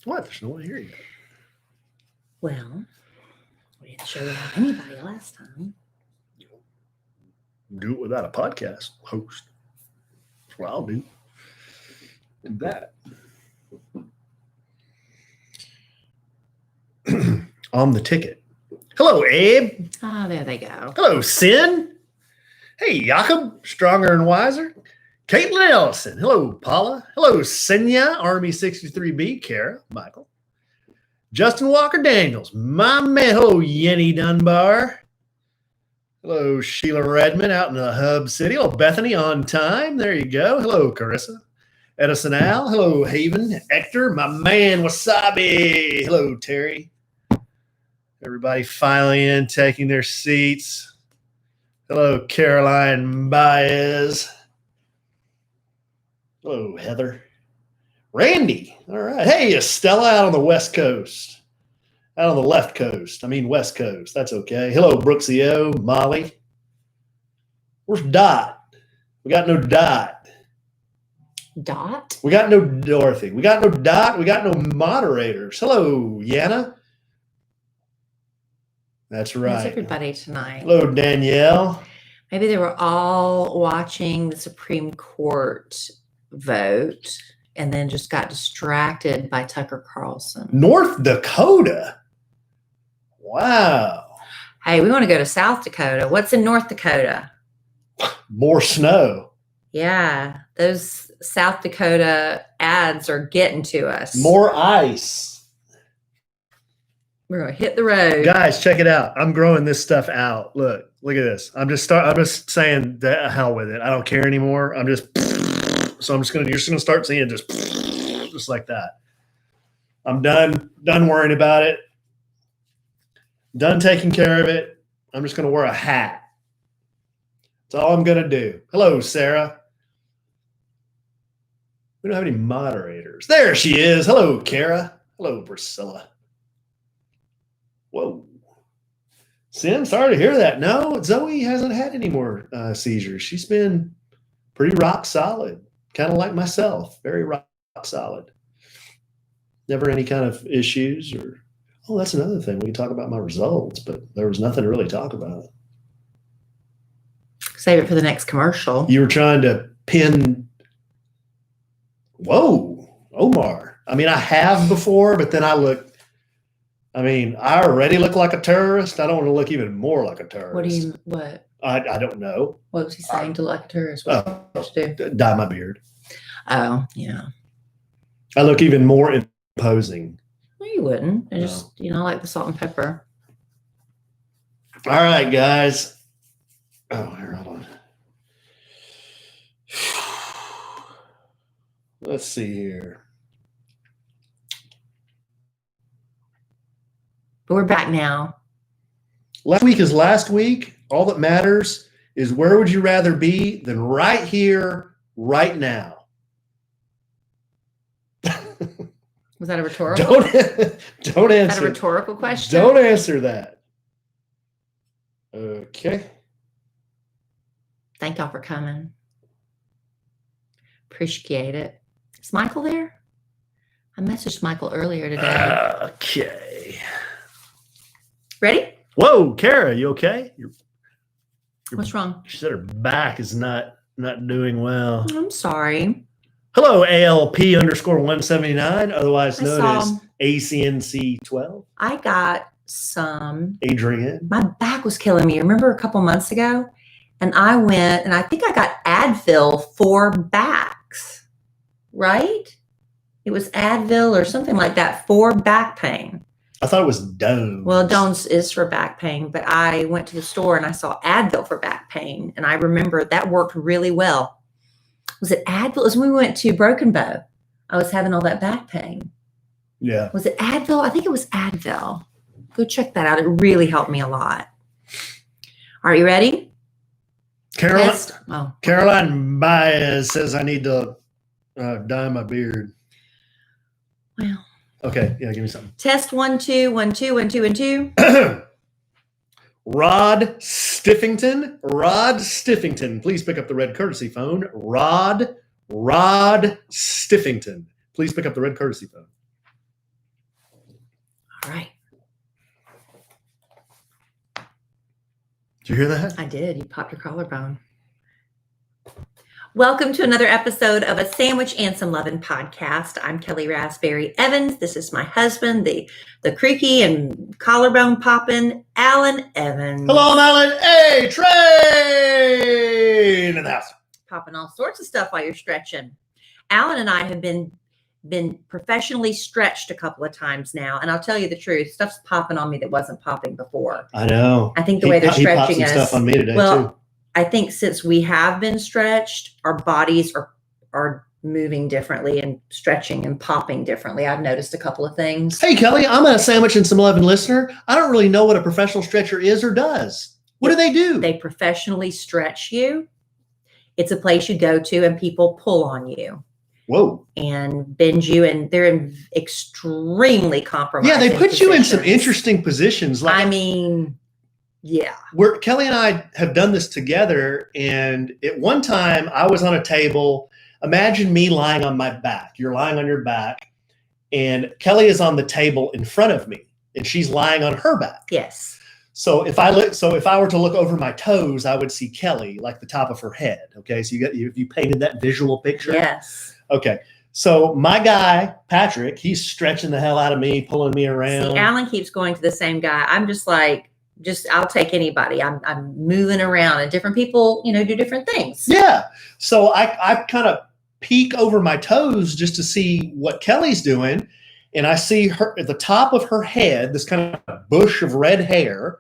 What? There's no one here yet. Well, we didn't show without anybody last time. Do it without a podcast host. That's what I'll do. And that. On the ticket. Hello, Abe. Ah, there they go. Hello, Sin. Hey, Jakob, stronger and wiser. Caitlin Ellison. Hello, Paula. Hello, Senya, Army 63B, Kara, Michael. Justin Walker Daniels, my man. Hello, Yenny Dunbar. Hello, Sheila Redmond out in the Hub City. Hello, Bethany on time. There you go. Hello, Carissa. Edison Al. Hello, Haven. Hector, my man, Wasabi. Hello, Terry. Everybody filing in, taking their seats. Hello, Caroline Baez. Hello, Heather. Randy. All right. Hey, Estella out on the West Coast. Out on the left coast. I mean, West Coast. That's okay. Hello, Brooksy O. Molly. Where's Dot? We got no Dot. Dot? We got no Dorothy. We got no Dot. We got no moderators. Hello, Yana. That's right. That's everybody tonight. Hello, Danielle. Maybe they were all watching the Supreme Court vote and then just got distracted by Tucker Carlson. North Dakota. Wow. Hey, we want to go to South Dakota. What's in North Dakota? More snow. Yeah, those South Dakota ads are getting to us. More ice. We're going to hit the road. Guys, check it out. I'm growing this stuff out. Look at this. I'm just saying the hell with it. I don't care anymore. You're just gonna start seeing just like that. I'm done worrying about it. Done taking care of it. I'm just gonna wear a hat. That's all I'm gonna do. Hello, Sarah. We don't have any moderators. There she is. Hello, Kara. Hello, Priscilla. Whoa. Sim, sorry to hear that. No, Zoe hasn't had any more seizures. She's been pretty rock solid, kind of like myself, very rock solid. Never any kind of issues or, oh, that's another thing. We can talk about my results, but there was nothing to really talk about. Save it for the next commercial. You were trying to pin, whoa, Omar. I mean, I have before, but then I already look like a terrorist. I don't want to look even more like a terrorist. What? I don't know. What was he saying to look like a terrorist? What to do? Dye my beard. Oh, yeah. I look even more imposing. Well, you wouldn't. I just, like the salt and pepper. All right, guys. Oh, here, hold on. Let's see here. But we're back now. Last week is last week. All that matters is where would you rather be than right here, right now? Was that a rhetorical? Don't answer. Is that a rhetorical question? Don't answer that. Okay. Thank y'all for coming. Appreciate it. Is Michael there? I messaged Michael earlier today. Okay. Ready? Whoa, Kara, you okay? What's wrong? She said her back is not doing well. I'm sorry. Hello, ALP_179, otherwise known as ACNC12. I got some. Adrienne. My back was killing me. Remember a couple months ago? And I went and I think I got Advil for backs, right? It was Advil or something like that for back pain. I thought it was Dones. Well, Dones is for back pain, but I went to the store and I saw Advil for back pain. And I remember that worked really well. Was it Advil? It was when we went to Broken Bow. I was having all that back pain. Yeah. Was it Advil? I think it was Advil. Go check that out. It really helped me a lot. Are you ready? Caroline Baez says I need to dye my beard. Well. Okay. Yeah, give me something. Test 1 2 1 2 1 2 1 2. Rod Stiffington. Please pick up the red courtesy phone. Rod Stiffington. Please pick up the red courtesy phone. right. Did you hear that? I did. You popped your collarbone. Welcome to another episode of A Sandwich and Some Lovin' podcast. I'm Kellie Rasberry Evans. This is my husband, the creaky and collarbone popping Alan Evans. Hello, I'm Alan. Hey, Train in the house. Popping all sorts of stuff while you're stretching. Alan and I have been professionally stretched a couple of times now, and I'll tell you the truth, stuff's popping on me that wasn't popping before. I know. I think the way they're stretching us. Stuff on me today too. I think since we have been stretched, our bodies are moving differently and stretching and popping differently. I've noticed a couple of things. Hey, Kellie, I'm a Sandwich and Some Lovin' listener. I don't really know what a professional stretcher is or does. What do they do? They professionally stretch you. It's a place you go to and people pull on you. Whoa. And bend you, and they're in extremely compromising Yeah, they put you in some positions. interesting positions. Like, I mean, yeah. Kellie and I have done this together, and at one time I was on a table. Imagine me lying on my back. You're lying on your back, and Kellie is on the table in front of me, and she's lying on her back. Yes. So if I were to look over my toes, I would see Kellie, like the top of her head. Okay, so you painted that visual picture. Yes. Okay, so my guy Patrick, he's stretching the hell out of me, pulling me around. See, Alan keeps going to the same guy. I'm just like, I'll take anybody. I'm moving around, and different people, do different things. Yeah. So I kind of peek over my toes just to see what Kellie's doing, and I see her at the top of her head, this kind of bush of red hair.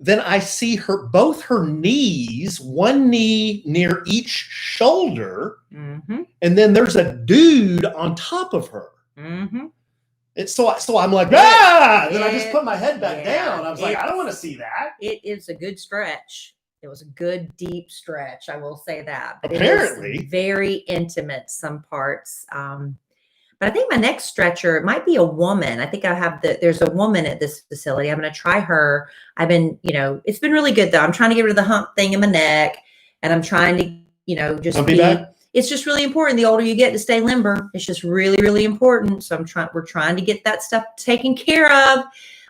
Then I see both her knees, one knee near each shoulder, Mm-hmm. and then there's a dude on top of her. Mm-hmm. And so I'm like, ah! And then I just put my head back Yeah, down. I was like, I don't want to see that. It is a good stretch. It was a good, deep stretch. I will say that. But Apparently. it is very intimate, some parts. But I think my next stretcher, it might be a woman. I think there's a woman at this facility. I'm going to try her. I've been, it's been really good though. I'm trying to get rid of the hump thing in my neck, and I'm trying to, just it's just really important. The older you get to stay limber. It's just really, really important. So we're trying to get that stuff taken care of.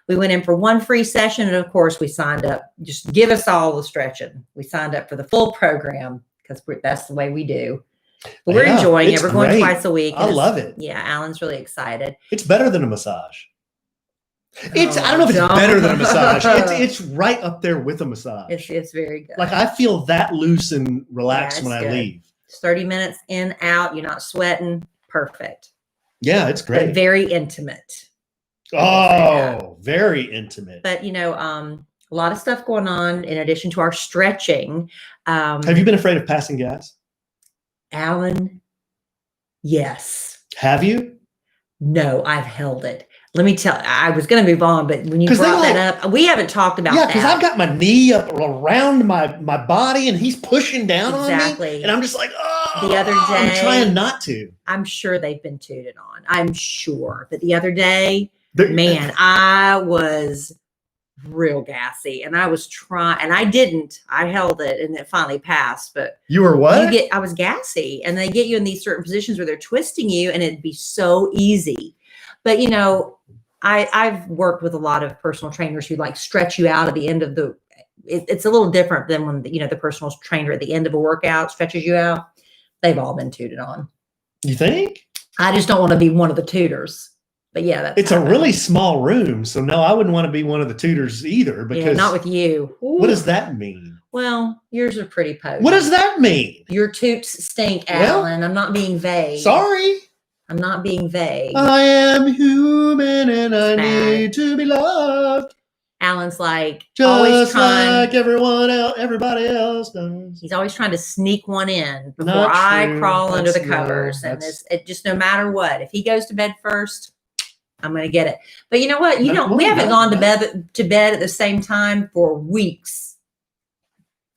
We went in for one free session, and of course we signed up. Just give us all the stretching. We signed up for the full program because that's the way we do. But we're enjoying it. We're going twice a week. I love it. Yeah, Alan's really excited. It's better than a massage. I don't know if it's better than a massage. It's right up there with a massage. It's very good. Like I feel that loose and relaxed when I leave. It's 30 minutes in, out. You're not sweating. Perfect. Yeah, it's great. But very intimate. Oh, very intimate. But, a lot of stuff going on in addition to our stretching. Have you been afraid of passing gas? Alan, yes. Have you? No, I've held it. Let me tell. I was going to move on, but when you brought that up, we haven't talked about that. Yeah, because I've got my knee up around my body, and he's pushing down on me, and I'm just like, oh. The other day, I'm trying not to. I'm sure they've been tooted on. I'm sure, but the other day, man, I was real gassy, and I was trying, and I didn't. I held it, and it finally passed. But you were what? I was gassy, and they get you in these certain positions where they're twisting you, and it'd be so easy. But I've worked with a lot of personal trainers who like stretch you out at the end of it's a little different than when the personal trainer at the end of a workout stretches you out. They've all been tooted on. You think? I just don't want to be one of the tutors. But yeah, it's a really small room, so no, I wouldn't want to be one of the tutors either. Because not with you. Ooh. What does that mean? Well, yours are pretty potent. What does that mean? Your toots stink, Alan. I'm not being vague. Sorry. I'm not being vague. I am human and I need to be loved. Alan's like just always trying, like everybody else does. He's always trying to sneak one in before I crawl under the covers. And it just no matter what. If he goes to bed first, I'm going to get it. But you know what? We haven't gone to bed at the same time for weeks.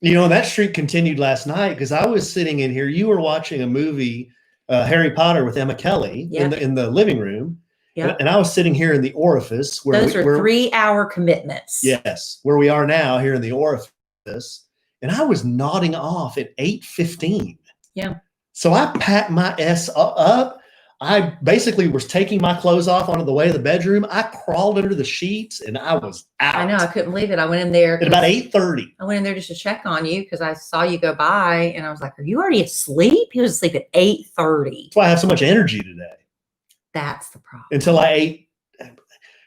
That streak continued last night because I was sitting in here. You were watching a movie, Harry Potter with Emma Kellie in the living room. Yep. And I was sitting here in the orifice. Those are 3-hour commitments. Yes. Where we are now here in the orifice. And I was nodding off at 8:15. Yeah. So I packed my ass up. I basically was taking my clothes off onto the way to the bedroom. I crawled under the sheets and I was out. I know. I couldn't believe it. I went in there at about 8:30. I went in there just to check on you because I saw you go by, and I was like, "Are you already asleep?" He was asleep at 8:30. That's why I have so much energy today. That's the problem. Until I ate.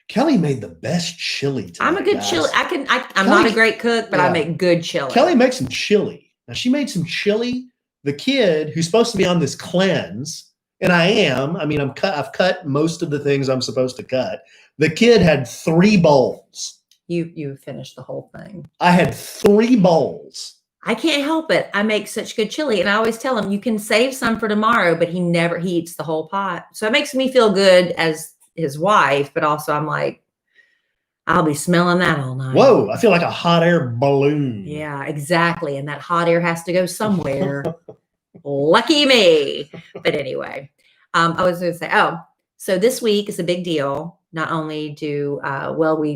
Kellie made the best chili today. I'm a good chili. I'm not a great cook, but I make good chili. Kellie makes some chili. Now she made some chili. The kid who's supposed to be on this cleanse, and I am. I mean, I've cut most of the things I'm supposed to cut. The kid had 3 bowls. You finished the whole thing. I had 3 bowls. I can't help it. I make such good chili, and I always tell him you can save some for tomorrow, but he eats the whole pot. So it makes me feel good as his wife, but also I'm like, I'll be smelling that all night. Whoa, I feel like a hot air balloon. Yeah, exactly. And that hot air has to go somewhere. Lucky me. But anyway, I was going to say, so this week is a big deal. Not only do,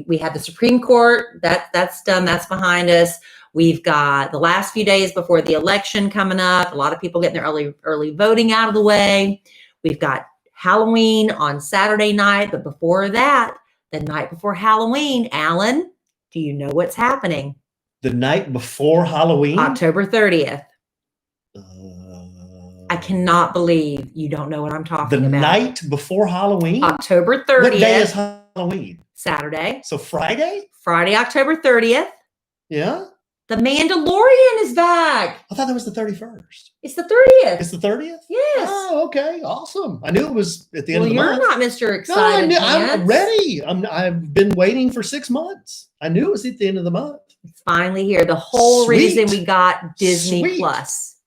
we had the Supreme Court, that's done, that's behind us. We've got the last few days before the election coming up. A lot of people getting their early voting out of the way. We've got Halloween on Saturday night. But before that, the night before Halloween, Alan, do you know what's happening? The night before Halloween? October 30th. I cannot believe you don't know what I'm talking about. The night before Halloween? October 30th. What day is Halloween? Saturday. So Friday? Friday, October 30th. Yeah? The Mandalorian is back. I thought that was the 31st. It's the 30th. It's the 30th? Yes. Oh, okay. Awesome. I knew it was at the end of the month. Well, you're not Mr. Excited. No, I'm ready. I've been waiting for 6 months. I knew it was at the end of the month. It's finally here. The whole reason we got Disney Plus.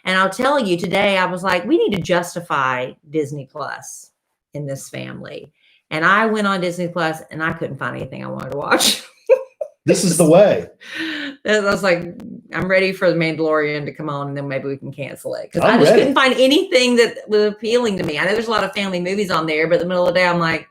And I'll tell you today, I was like, we need to justify Disney Plus in this family. And I went on Disney Plus and I couldn't find anything I wanted to watch. This is the way. I was like, I'm ready for the Mandalorian to come on and then maybe we can cancel it. Because I just couldn't find anything that was appealing to me. I know there's a lot of family movies on there, but in the middle of the day, I'm like,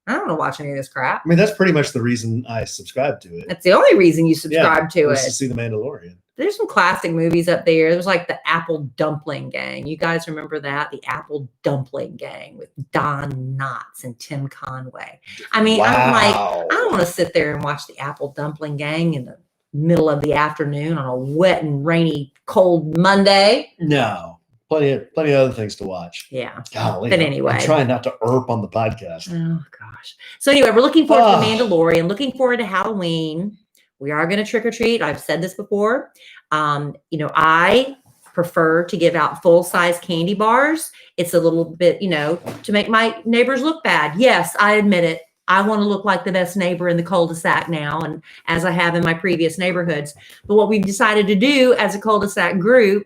I don't want to watch any of this crap. I mean, that's pretty much the reason I subscribe to it. That's the only reason you subscribe to it. To see the Mandalorian. There's some classic movies up there. There's like the Apple Dumpling Gang. You guys remember that? The Apple Dumpling Gang with Don Knotts and Tim Conway. I mean, I'm like, I don't want to sit there and watch the Apple Dumpling Gang in the middle of the afternoon on a wet and rainy, cold Monday. No, plenty of other things to watch. Yeah. Golly, but anyway, I'm trying not to erp on the podcast. Oh gosh. So anyway, we're looking forward to The Mandalorian. Looking forward to Halloween. We are going to trick or treat. I've said this before. I prefer to give out full-size candy bars. It's a little bit, to make my neighbors look bad. Yes, I admit it. I want to look like the best neighbor in the cul-de-sac now, and as I have in my previous neighborhoods. But what we've decided to do as a cul-de-sac group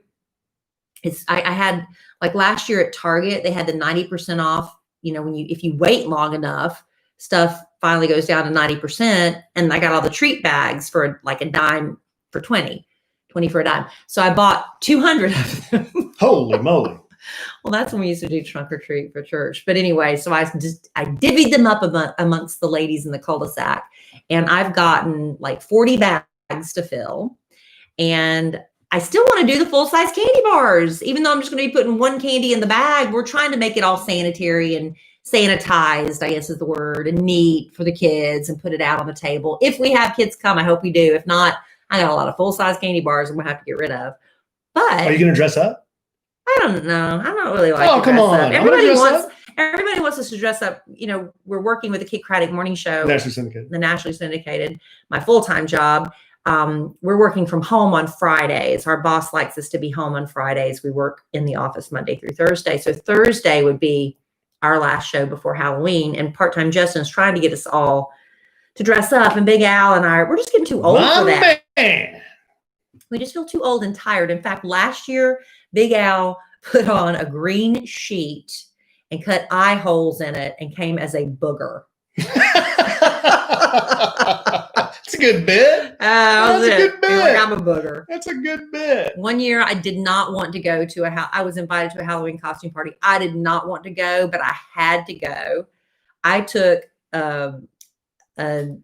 is I had, like last year at Target, they had the 90% off, if you wait long enough, stuff finally goes down to 90%. And I got all the treat bags for like a dime for 20 for a dime. So I bought 200 of them. Holy moly. Well, that's when we used to do trunk or treat for church. But anyway, so I divvied them up amongst the ladies in the cul-de-sac. And I've gotten like 40 bags to fill. And I still want to do the full-size candy bars. Even though I'm just going to be putting one candy in the bag, we're trying to make it all sanitary and sanitized, I guess is the word, and neat for the kids and put it out on the table. If we have kids come, I hope we do. If not, I got a lot of full-size candy bars I'm going to have to get rid of. But are you going to dress up? I don't know. I don't really like to dress up. Everybody wants us to dress up. We're working with the Kickcratic Morning Show. The nationally syndicated, my full-time job. We're working from home on Fridays. Our boss likes us to be home on Fridays. We work in the office Monday through Thursday. So Thursday would be our last show before Halloween, and part-time Justin's trying to get us all to dress up, and Big Al and we're just getting too old for that. Man. We just feel too old and tired. In fact, last year, Big Al put on a green sheet and cut eye holes in it and came as a booger. That's a good bit. That's a good bit. Like, I'm a booger. That's a good bit. One year, I did not want to go to I was invited to a Halloween costume party. I did not want to go, but I had to go. I took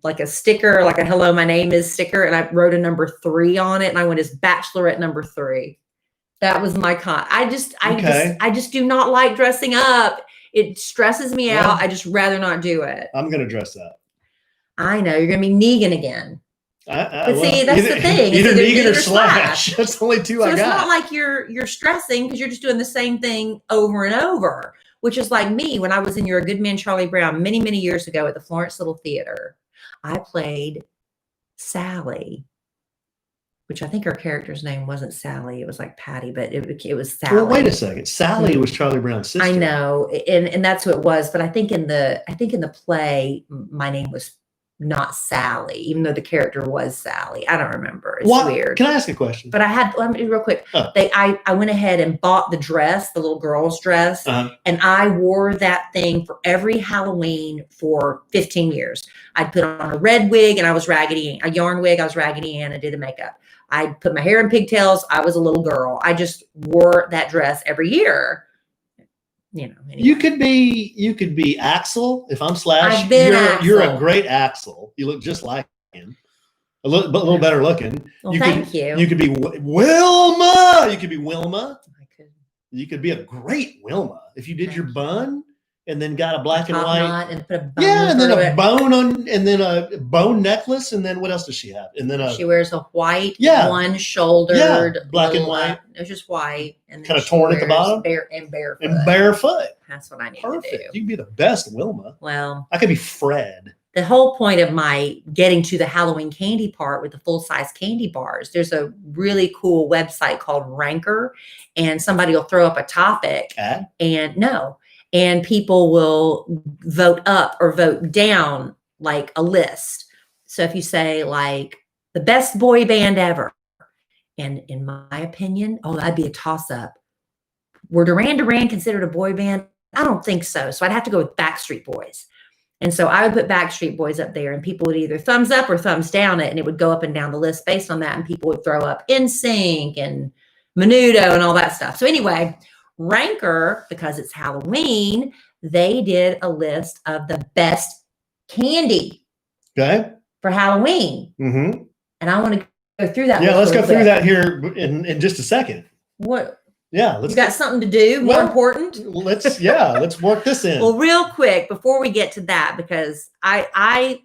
like a sticker, like a "Hello, my name is" sticker, and I wrote a number 3 on it, and I went as Bachelorette number 3. That was my I just do not like dressing up. It stresses me Well, out. I just rather not do it. I'm going to dress up. I know you're going to be Negan again. But see, that's the thing. Either It's Negan or Slash. That's the only two I got. So it's not like you're stressing because you're just doing the same thing over and over, which is like me when I was in You're a Good Man, Charlie Brown many, many years ago at the Florence Little Theater. I played Sally, which I think her character's name wasn't Sally. It was like Patty, but it was Sally. Well, wait a second. Sally was Charlie Brown's sister. I know, and that's who it was. But I think in the play, my name was not Sally, even though the character was Sally. I don't remember. It's weird. Can I ask a question? But let me real quick. Oh. I went ahead and bought the dress, the little girl's dress, and I wore that thing for every Halloween for 15 years. I'd put on a red wig and I was Raggedy, a yarn wig. I was Raggedy Ann. I did the makeup. I put my hair in pigtails. I was a little girl. I just wore that dress every year. Anyway. You could be Axel. If I'm Slash, you're a great Axel. You look just like him, a little better looking. Well, thank you. You could be Wilma. You could be Wilma. I could. You could be a great Wilma if you did your bun and then got a black and white and put a bone and then a bone on, and then a bone necklace, and then what else does she have? And then she wears a white, one-shouldered, black and white. It was just white and kind of torn at the bottom, barefoot. That's what I need to do. You could be the best Wilma. Well, I could be Fred. The whole point of my getting to the Halloween candy part with the full-size candy bars, there's a really cool website called Ranker, and somebody will throw up a topic and people will vote up or vote down like a list. So if you say like the best boy band ever, and in my opinion, that'd be a toss-up. Were Duran Duran considered a boy band? I don't think so. So I'd have to go with Backstreet Boys. And so I would put Backstreet Boys up there, and people would either thumbs up or thumbs down it, and it would go up and down the list based on that. And people would throw up NSYNC and Menudo and all that stuff. So anyway, Ranker, because it's Halloween, they did a list of the best candy for Halloween. Mm-hmm. And I want to go through that. Yeah, let's go through that here in just a second. What? Yeah, you got something to do more important? Let's work this in. Well, real quick before we get to that, because I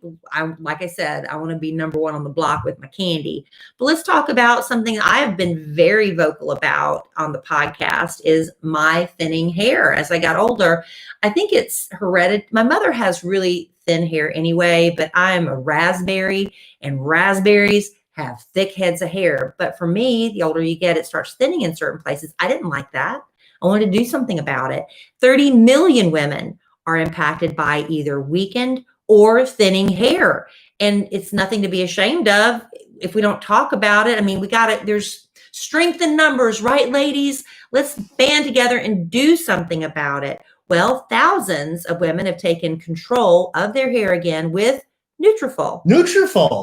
like I said, I want to be number one on the block with my candy. But let's talk about something I have been very vocal about on the podcast is my thinning hair. As I got older, I think it's hereditary. My mother has really thin hair anyway, but I'm a raspberry, and raspberries have thick heads of hair. But for me, the older you get, it starts thinning in certain places. I didn't like that. I wanted to do something about it. 30 million women are impacted by either weakened or thinning hair. And it's nothing to be ashamed of if we don't talk about it. I mean, we got it. There's strength in numbers, right, ladies? Let's band together and do something about it. Well, thousands of women have taken control of their hair again with Nutrafol.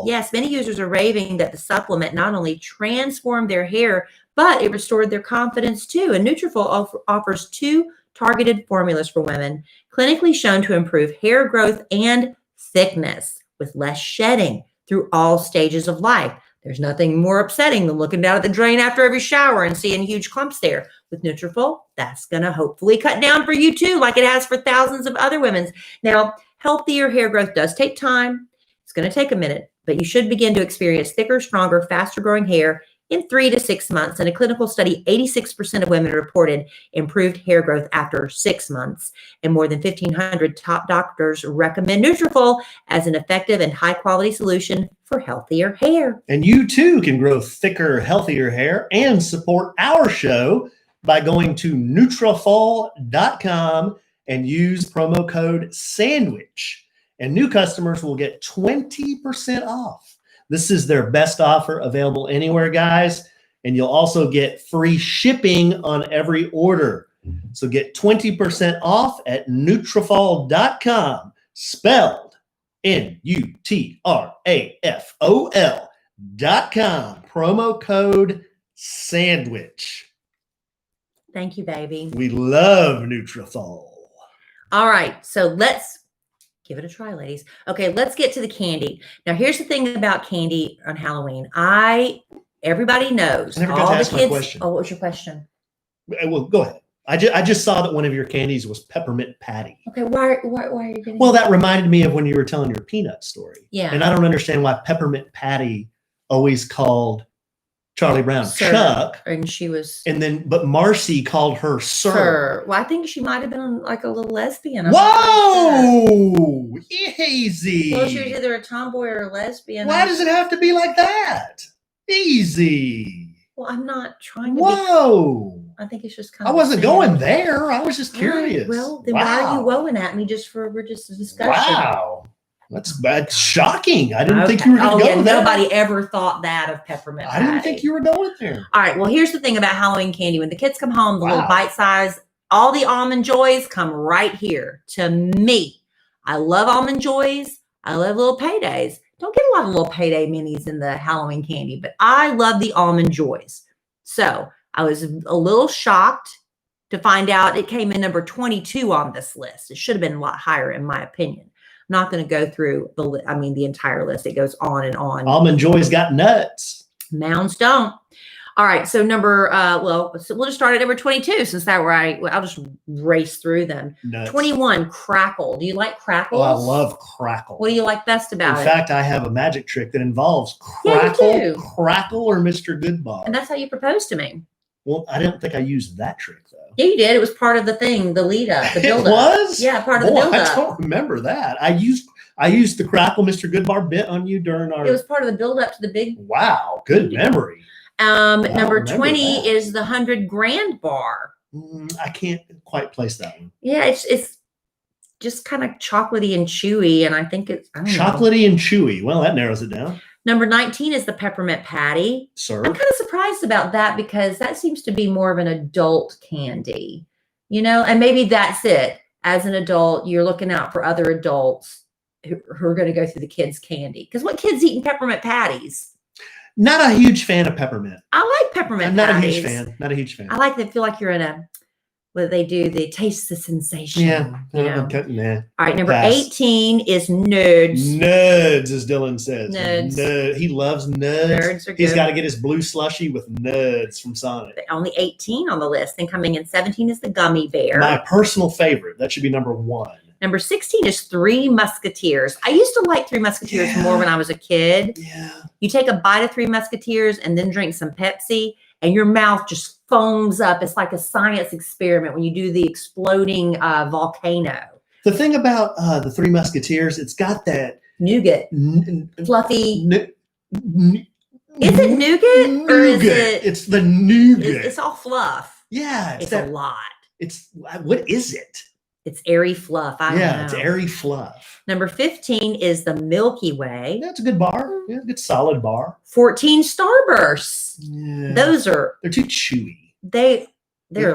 Yes, many users are raving that the supplement not only transformed their hair, but it restored their confidence too. And Nutrafol offers 2 targeted formulas for women, clinically shown to improve hair growth and thickness with less shedding through all stages of life. There's nothing more upsetting than looking down at the drain after every shower and seeing huge clumps there. With Nutrafol, that's going to hopefully cut down for you too, like it has for thousands of other women. Now, healthier hair growth does take time. It's going to take a minute, but you should begin to experience thicker, stronger, faster growing hair in 3 to 6 months. In a clinical study, 86% of women reported improved hair growth after 6 months, and more than 1,500 top doctors recommend Nutrafol as an effective and high-quality solution for healthier hair. And you too can grow thicker, healthier hair and support our show by going to Nutrafol.com and use promo code SANDWICH. And new customers will get 20% off. This is their best offer available anywhere, guys. And you'll also get free shipping on every order. So get 20% off at Nutrafol.com, spelled Nutrafol.com. Promo code SANDWICH. Thank you, baby. We love Nutrafol. All right, so let's give it a try, ladies. Okay, let's get to the candy. Now, here's the thing about candy on Halloween. Everybody knows. I never got to ask my question. Oh, what was your question? Well, go ahead. I just saw that one of your candies was Peppermint Patty. Okay, why are you getting? Well, that reminded me of when you were telling your peanut story. Yeah. And I don't understand why Peppermint Patty always called Charlie Brown Sir, Chuck, and she was. but Marcy called her Sir. Well, I think she might have been like a little lesbian. Whoa, easy. Well, she was either a tomboy or a lesbian. Why does it have to be like that? Easy. Well, I'm not trying to. Whoa. I think it's just kind I of. wasn't going there. I was just curious. Well, then why are you woeing at me we're just a discussion? Wow. That's shocking. I didn't think you were going to go there. Nobody ever thought that of Peppermint Patty. I didn't think you were going there. All right. Well, here's the thing about Halloween candy. When the kids come home, the little bite size, all the Almond Joys come right here to me. I love Almond Joys. I love little paydays. Don't get a lot of little payday minis in the Halloween candy, but I love the Almond Joys. So I was a little shocked to find out it came in number 22 on this list. It should have been a lot higher, in my opinion. I'm not going to go through the entire list. It goes on and on. Almond Joy's got nuts. Mounds don't. All right. So we'll just start at number 22 since that I'll just race through them. Nuts. 21, Crackle. Do you like Crackles? Oh, I love Crackle. What do you like best about it? In fact, I have a magic trick that involves Crackle or Mr. Goodbar. And that's how you proposed to me. Well, I didn't think I used that trick though. Yeah, you did. It was part of the thing, the lead up, the build up. It was? Yeah, part of the build up. I don't remember that. I used the Crackle Mr. Goodbar bit on you during our. It was part of the build up to the big. Wow, good memory. Number 20 is the 100 grand bar. I can't quite place that one. Yeah, it's just kind of chocolatey and chewy, and I think it's chocolatey and chewy. Well, that narrows it down. Number 19 is the Peppermint Patty. Sir. I'm kind of surprised about that because that seems to be more of an adult candy, and maybe that's it. As an adult, you're looking out for other adults who are going to go through the kids' candy. Because what kids eating peppermint patties? Not a huge fan of peppermint. I like peppermint patties. Not a huge fan. I like to feel like you're in what they do, they taste the sensation. Yeah. All right, number 18 is Nerds. Nerds, as Dylan says. Nerds. He loves Nerds. Nerds are good. He's got to get his blue slushy with Nerds from Sonic. Only 18 on the list. Then coming in 17 is the Gummy Bear. My personal favorite. That should be number 1. Number 16 is Three Musketeers. I used to like Three Musketeers more when I was a kid. Yeah. You take a bite of Three Musketeers and then drink some Pepsi, and your mouth just foams up. It's like a science experiment when you do the exploding volcano. The thing about the Three Musketeers, it's got that nougat, fluffy. Is it nougat or is it? It's the nougat. It's all fluff. Yeah, it's a lot. What is it? It's airy fluff. I don't know. It's airy fluff. Number 15 is the Milky Way. That's a good bar. Yeah, good solid bar. 14 Starbursts. Yeah. They're too chewy. There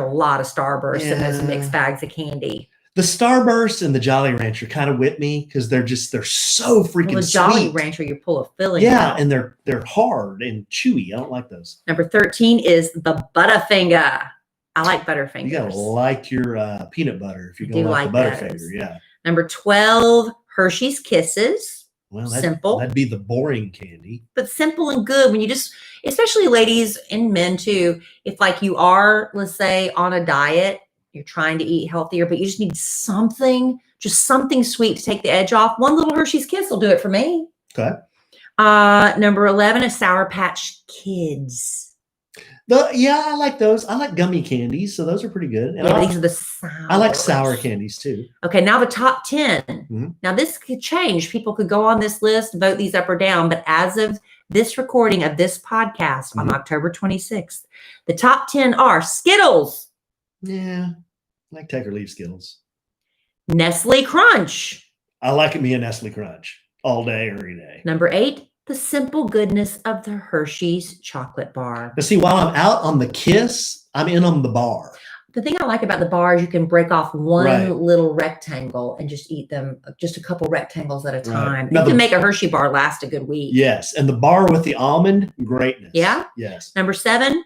are a lot of Starbursts in those mixed bags of candy. The Starburst and the Jolly Rancher kind of whip me because they're so freaking the sweet. Jolly Rancher, you pull a filling. Yeah, out. and they're hard and chewy. I don't like those. Number 13 is the Butterfinger. I like Butterfingers. You gotta like your peanut butter if you're gonna like the Butterfinger. Yeah. Number 12, Hershey's Kisses. Well, simple. That'd be the boring candy. But simple and good when you especially ladies and men too, if like you are, let's say, on a diet, you're trying to eat healthier, but you just need something sweet to take the edge off. One little Hershey's Kiss will do it for me. Okay. Number 11 is Sour Patch Kids. I like those. I like gummy candies, so those are pretty good. And these are the sour. I like sour candies too. Okay, now the top 10. Mm-hmm. Now this could change. People could go on this list, vote these up or down, but as of this recording of this podcast on October 26th, the top 10 are Skittles. Yeah, I like take or leave Skittles. Nestle Crunch. I like me a Nestle Crunch all day, every day. Number 8, the simple goodness of the Hershey's chocolate bar. Now see, while I'm out on the Kiss, I'm in on the bar. The thing I like about the bar is you can break off one little rectangle and just eat them, just a couple rectangles at a time. Now you can make a Hershey bar last a good week. Yes, and the bar with the almond, greatness. Yeah? Yes. Number 7,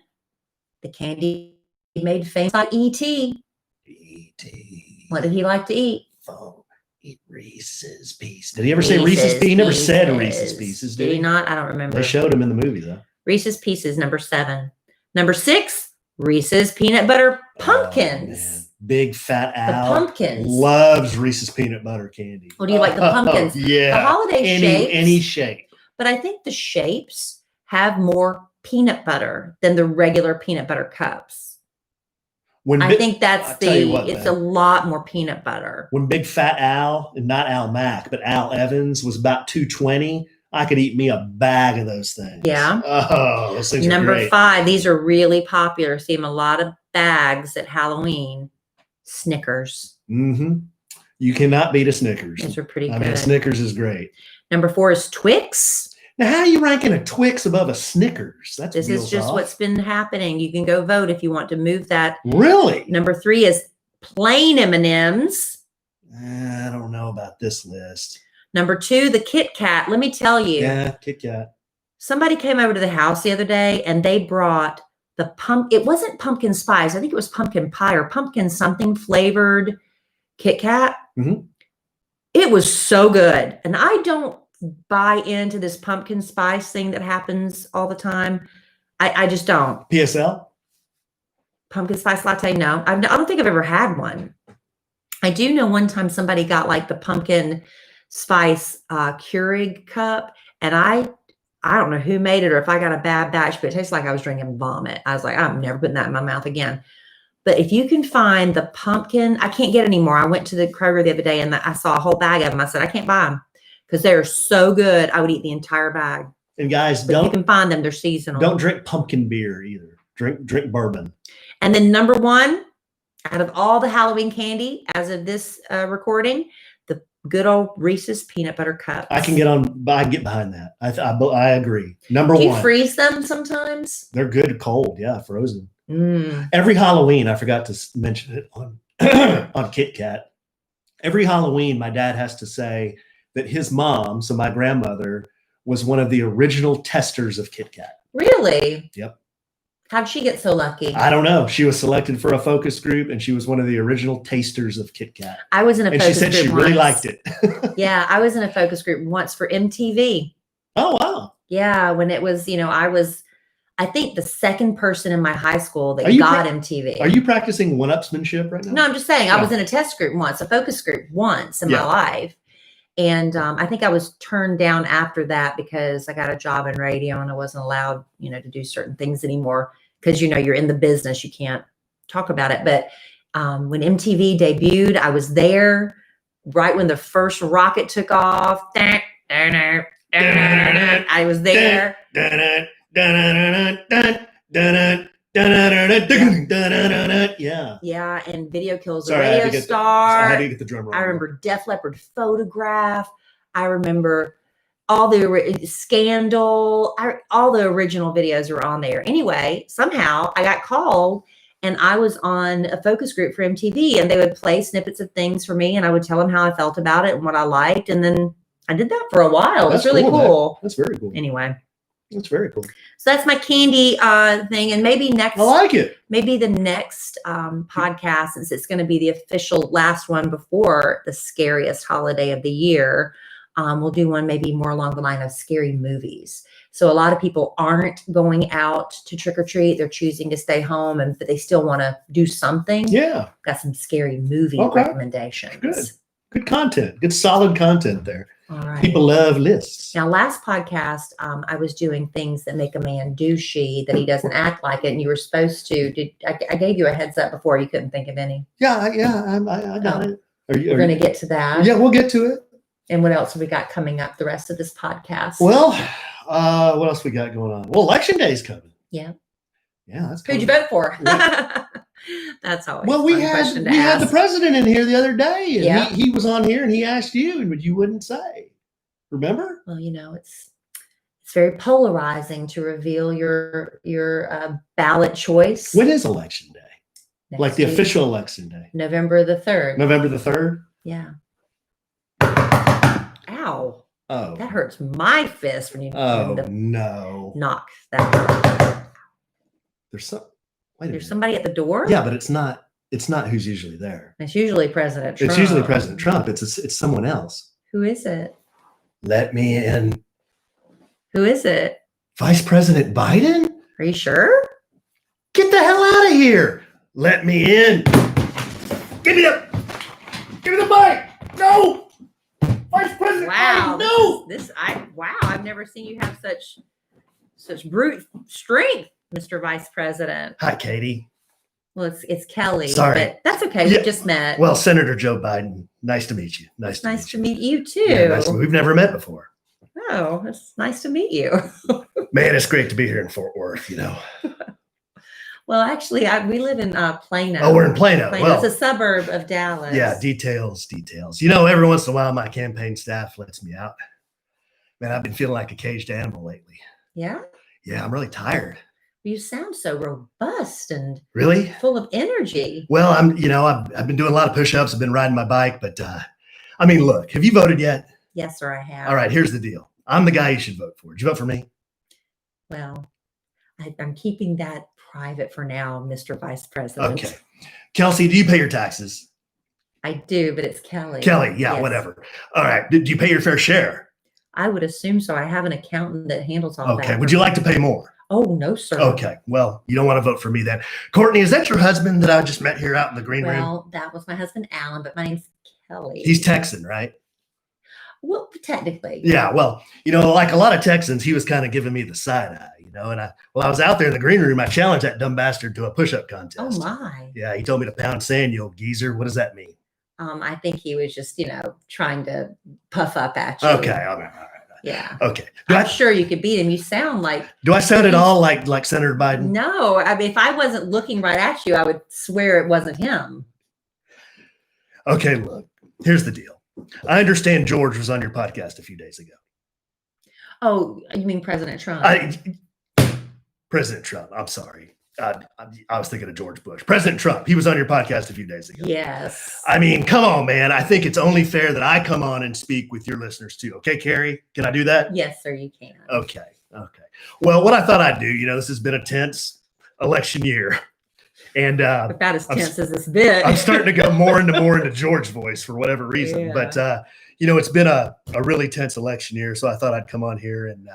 the candy made famous by E.T. E.T. What did he like to eat? Eat Reese's Pieces. Did he ever say Reese's Pieces? He never said Reese's Pieces, did he not? I don't remember. They showed him in the movie, though. Reese's Pieces, number 7. Number 6, Reese's Peanut Butter Pumpkins. Big Fat Al pumpkins. loves Reese's peanut butter candy. Oh, do you like the pumpkins? Yeah. The holiday shapes. Any shape. But I think the shapes have more peanut butter than the regular peanut butter cups. I think that's it's a lot more peanut butter. When Big Fat Al, and not Al Mack, but Al Evans was about $2.20, I could eat me a bag of those things. Yeah. Oh, those things are Number great. 5, these are really popular. See them a lot of bags at Halloween. Snickers. Mm-hmm. You cannot beat a Snickers. Those are pretty good. I mean, Snickers is great. Number 4 is Twix. Now, how are you ranking a Twix above a Snickers? This is just what's been happening. You can go vote if you want to move that. Really? Number 3 is plain M&Ms. I don't know about this list. Number 2, the Kit Kat. Let me tell you. Yeah, Kit Kat. Somebody came over to the house the other day and they brought the it wasn't pumpkin spice. I think it was pumpkin pie or pumpkin something flavored Kit Kat. Mm-hmm. It was so good. And I don't buy into this pumpkin spice thing that happens all the time. I just don't. PSL? Pumpkin spice latte? No. I don't think I've ever had one. I do know one time somebody got like the pumpkin spice Keurig cup, and I don't know who made it or if I got a bad batch, but it tastes like I was drinking vomit. I was like, I'm never putting that in my mouth again. But if you can find the pumpkin, I can't get any more. I went to the Kroger the other day and I saw a whole bag of them. I said, I can't buy them because they're so good. I would eat the entire bag. And guys, but you can find them. They're seasonal. Don't drink pumpkin beer either. Drink bourbon. And then number 1, out of all the Halloween candy, as of this recording, the good old Reese's peanut butter cups. I get behind that. I agree. Number 1. Do you freeze them sometimes? They're good cold. Yeah, frozen. Mm. Every Halloween, I forgot to mention it on on Kit Kat. Every Halloween, my dad has to say that his mom, so my grandmother, was one of the original testers of Kit Kat. Really? Yep. How'd she get so lucky? I don't know. She was selected for a focus group, and she was one of the original tasters of Kit Kat. I was in a focus group and she said she really liked it. Yeah, I was in a focus group once for MTV. Oh, wow. Yeah, when it was, I think the second person in my high school that got MTV. Are you practicing one-upsmanship right now? No, I'm just saying. I was in a test group once, a focus group once in my life. And I think I was turned down after that because I got a job in radio and I wasn't allowed, to do certain things anymore because, you're in the business. You can't talk about it. But when MTV debuted, I was there right when the first rocket took off. I was there. Yeah, and Video Kills a Radio Star. I had to get the drum roll. I remember Def Leppard Photograph. I remember all the Scandal. All the original videos were on there. Anyway, somehow I got called and I was on a focus group for MTV, and they would play snippets of things for me and I would tell them how I felt about it and what I liked. And then I did that for a while. It was really cool. That's very cool. Anyway. That's very cool. So that's my candy thing. And maybe next. I like it. Maybe the next podcast, since it's going to be the official last one before the scariest holiday of the year, we'll do one maybe more along the line of scary movies. So a lot of people aren't going out to trick or treat. They're choosing to stay home, but they still want to do something. Yeah. Got some scary movie recommendations. Good content. Good solid content there. All right. People love lists. Now, last podcast, I was doing things that make a man douchey, that he doesn't act like it, and you were supposed to. I gave you a heads up before. You couldn't think of any. Yeah, I got it. We're going to get to that. Yeah, we'll get to it. And what else have we got coming up the rest of this podcast? Well, what else we got going on? Well, Election Day is coming. Yeah. Yeah, that's coming. Who'd you vote for? That's always we had the president in here the other day, and he was on here and he asked you, but you wouldn't say. Remember? Well, it's very polarizing to reveal your ballot choice. When is Election Day? Next like the week. Official Election Day? November the 3rd. November the 3rd? Yeah. Ow. Oh. That hurts my fist when you no. knock that out. There's somebody at the door? Yeah, but it's not who's usually there. It's usually President Trump. It's usually President Trump. It's someone else. Who is it? Let me in. Who is it? Vice President Biden? Are you sure? Get the hell out of here. Let me in. Give me the mic. No. Vice President. Wow. No. Wow. I've never seen you have such brute strength, Mr. Vice President. Hi, Katie. Well, it's Kellie. Sorry. But that's okay. Yeah. We just met. Well, Senator Joe Biden. Nice to meet you. Nice to meet you too. Yeah, we've never met before. Oh, it's nice to meet you. Man, it's great to be here in Fort Worth, Well, actually, we live in Plano. Oh, we're in Plano. Well, it's a suburb of Dallas. Yeah, details. Every once in a while, my campaign staff lets me out. Man, I've been feeling like a caged animal lately. Yeah? Yeah, I'm really tired. You sound so robust and really full of energy. Well, I've been doing a lot of push-ups. I've been riding my bike, but look, have you voted yet? Yes, sir, I have. All right, here's the deal. I'm the guy you should vote for. Did you vote for me? Well, I'm keeping that private for now, Mr. Vice President. Okay. Kelsey, do you pay your taxes? I do, but it's Kellie. Kellie, yeah, yes. Whatever. All right. Did you pay your fair share? I would assume so. I have an accountant that handles all that. Okay. Would you like to pay more? Oh, no, sir. Okay. Well, you don't want to vote for me then. Courtney, is that your husband that I just met here out in the green room? Well, that was my husband, Alan, but my name's Kellie. He's Texan, right? Well, technically. Yeah. Well, like a lot of Texans, he was kind of giving me the side eye, and I was out there in the green room. I challenged that dumb bastard to a push-up contest. Oh, my. Yeah. He told me to pound sand, you old geezer. What does that mean? I think he was just, trying to puff up at you. Okay. All right. Yeah. Okay. I'm sure you could beat him. You sound like. Do I sound at all like Senator Biden? No. I mean, if I wasn't looking right at you, I would swear it wasn't him. Okay. Look, here's the deal. I understand George was on your podcast a few days ago. Oh, you mean President Trump? President Trump. I'm sorry. I was thinking of George Bush. President Trump. He was on your podcast a few days ago. Yes. Come on, man. I think it's only fair that I come on and speak with your listeners too. Okay, Carrie? Can I do that? Yes, sir, you can. Okay. Well, what I thought I'd do, this has been a tense election year. And about as tense as this bit. I'm starting to go more into George voice for whatever reason. Yeah. But it's been a really tense election year. So I thought I'd come on here and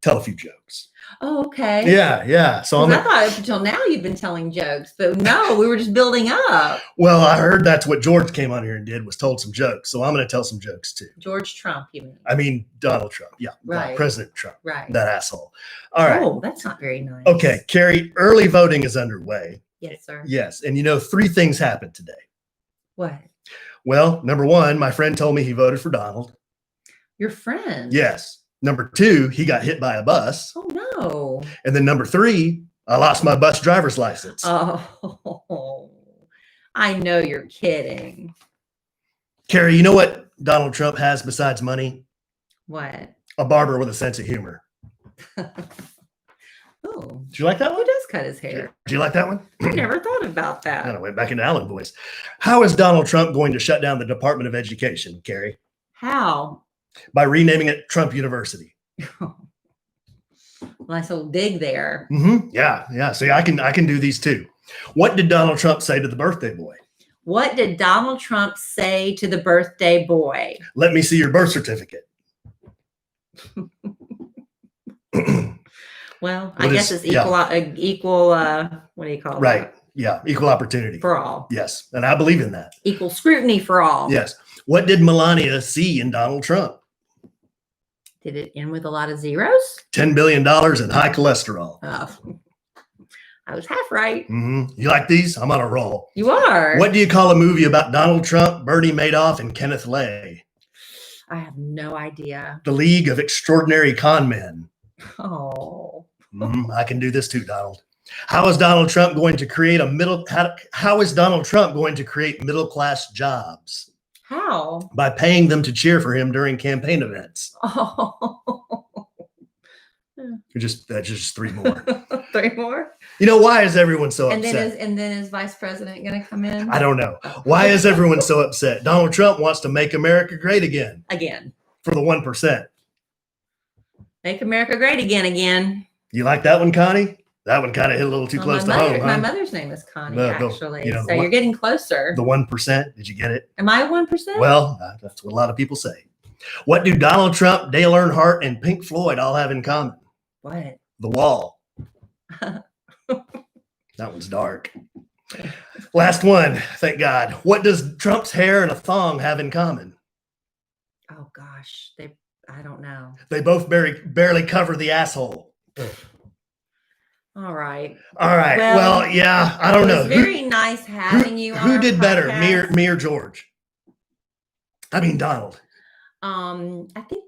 tell a few jokes. Oh, okay. Yeah. So I thought up until now you've been telling jokes, but no, we were just building up. Well, I heard that's what George came on here and did, was told some jokes. So I'm going to tell some jokes too. George Trump, you mean? I mean, Donald Trump. Yeah. Right. President Trump. Right. That asshole. All right. Oh, that's not very nice. Okay. Carrie, early voting is underway. Yes, sir. Yes. And 3 things happened today. What? Well, number 1, my friend told me he voted for Donald. Your friend? Yes. Number 2, he got hit by a bus. Oh, no. And then number 3, I lost my bus driver's license. Oh, I know you're kidding. Carrie, you know what Donald Trump has besides money? What? A barber with a sense of humor. Oh. Did you like that one? Who does cut his hair? Did you like that one? I never thought about that. I went back into Alan voice. How is Donald Trump going to shut down the Department of Education, Carrie? How? By renaming it Trump University. Nice little dig there. Mm-hmm. Yeah. See, I can do these too. What did Donald Trump say to the birthday boy? What did Donald Trump say to the birthday boy? Let me see your birth certificate. Well, I guess it's equal. What do you call it? Right. Yeah. Equal opportunity for all. Yes. And I believe in that. Equal scrutiny for all. Yes. What did Melania see in Donald Trump? Did it end with a lot of zeros? $10 billion and high cholesterol. Oh, I was half right. Mm-hmm. You like these? I'm on a roll. You are. What do you call a movie about Donald Trump, Bernie Madoff, and Kenneth Lay? I have no idea. The League of Extraordinary Con Men. Oh. I can do this too, Donald. How is Donald Trump going to create how is Donald Trump going to create middle-class jobs? How? By paying them to cheer for him during campaign events. Oh. That's just 3 more. 3 more? Why is everyone so upset? And then is Vice President going to come in? I don't know. Why is everyone so upset? Donald Trump wants to make America great again. Again. For the 1%. Make America great again. You like that one, Connie? That one kind of hit a little too close to home. My mother's name is Connie, actually. So you're getting closer. The 1%. Did you get it? Am I 1%? Well, that's what a lot of people say. What do Donald Trump, Dale Earnhardt, and Pink Floyd all have in common? What? The wall. That one's dark. Last one. Thank God. What does Trump's hair and a thong have in common? Oh gosh, I don't know. They both barely cover the asshole. All right. All right. Well, yeah, I don't know. It was very nice having you on Who our did better, podcast. me or George? I mean, Donald. I think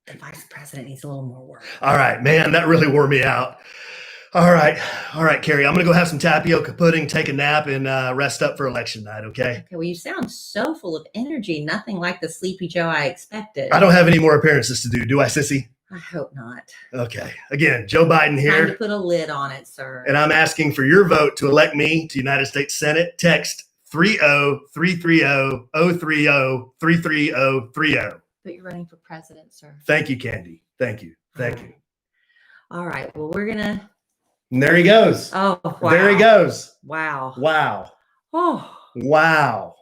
the vice president needs a little more work. All right, man, that really wore me out. All right, Carrie, I'm going to go have some tapioca pudding, take a nap, and rest up for election night, okay? Okay, well, you sound so full of energy. Nothing like the Sleepy Joe I expected. I don't have any more appearances to do I, sissy? I hope not. Okay. Again, Joe Biden here. Time to put a lid on it, sir. And I'm asking for your vote to elect me to United States Senate. Text 30330-030-33030. But you're running for president, sir. Thank you, Candy. Thank you. Thank you. All right. Well, we're going to. And there he goes. Oh, wow. There he goes. Wow. Wow. Oh. Wow.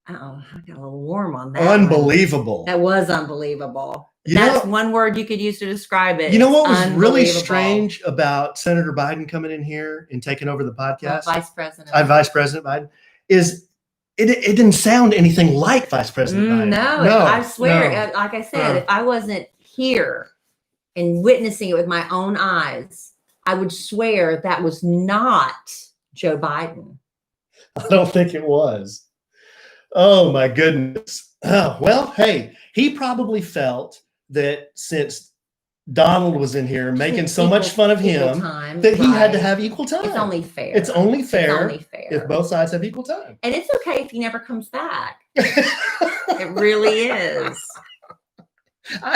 Uh-oh. I got a little warm on that. Unbelievable. That was unbelievable. You That's know, one word you could use to describe it. You know what was really strange about Senator Biden coming in here and taking over the podcast? Vice President. Vice President Biden is it didn't sound anything like Vice President Biden. No, I swear, like I said, if I wasn't here and witnessing it with my own eyes, I would swear that was not Joe Biden. I don't think it was. Oh my goodness. Oh, well, hey, he probably felt that since Donald was in here making so much fun of him, that he had to have equal time. It's only fair. It's only fair if both sides have equal time. And it's okay if he never comes back. It really is.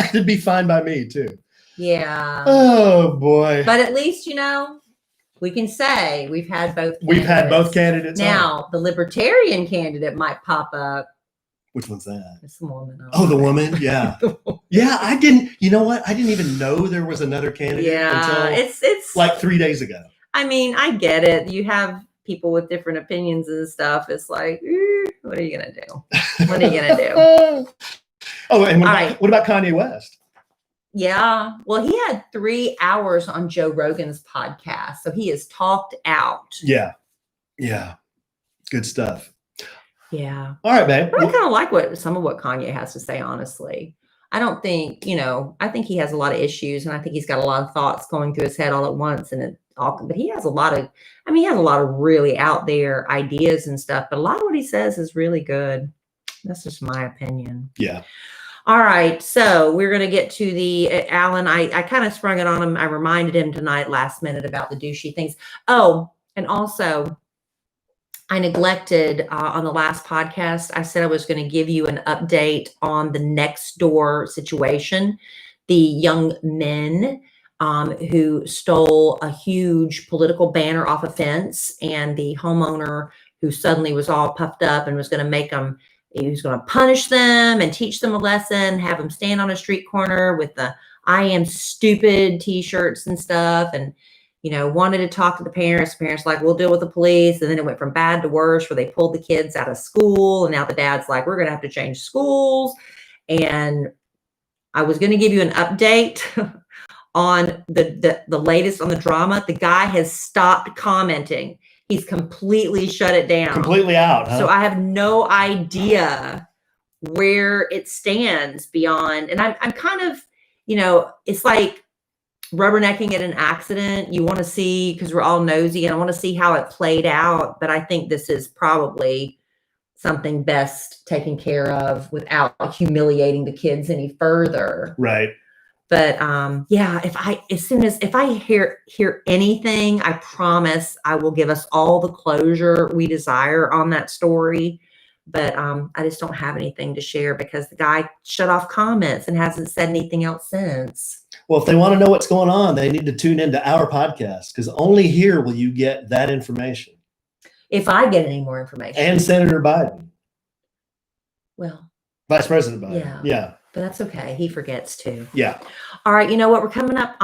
It'd be fine by me too. Yeah. Oh boy. But at least, we can say we've had both candidates. We've had both candidates. Now, the Libertarian candidate might pop up. Which one's that? It's the woman. Oh, the woman? Yeah. Yeah, I didn't, you know what? I didn't even know there was another candidate until it's like 3 days ago. I mean, I get it. You have people with different opinions and stuff. It's like, what are you going to do? What are you going to do? Oh, and what about Kanye West? Yeah. Well, he had 3 hours on Joe Rogan's podcast. So he is talked out. Yeah. Yeah. Good stuff. Yeah. All right, babe. But I kind of like some of what Kanye has to say, honestly. I don't think, I think he has a lot of issues and I think he's got a lot of thoughts going through his head all at once. But he has a lot of really out there ideas and stuff. But a lot of what he says is really good. That's just my opinion. Yeah. All right. So we're going to get to the Alan. I kind of sprung it on him. I reminded him tonight last minute about the douchey things. Oh, and also I neglected on the last podcast. I said I was going to give you an update on the next door situation. The young men who stole a huge political banner off a fence, and the homeowner who suddenly was all puffed up and was going to make them, he was going to punish them and teach them a lesson, have them stand on a street corner with the I am stupid t-shirts and stuff. And wanted to talk to the parents. Parents like, we'll deal with the police. And then it went from bad to worse where they pulled the kids out of school. And now the dad's like, we're going to have to change schools. And I was going to give you an update on the latest on the drama. The guy has stopped commenting. He's completely shut it down. Completely out. Huh? So I have no idea where it stands beyond. And I'm kind of, it's like rubbernecking at an accident. You want to see, because we're all nosy, and I want to see how it played out. But I think this is probably something best taken care of without humiliating the kids any further. Right. But yeah, if I hear anything, I promise I will give us all the closure we desire on that story. But I just don't have anything to share because the guy shut off comments and hasn't said anything else since. Well, if they want to know what's going on, they need to tune into our podcast, because only here will you get that information. If I get any more information. And Senator Biden. Well. Vice President Biden. Yeah. But that's okay. He forgets too. Yeah. All right. You know what? We're coming up.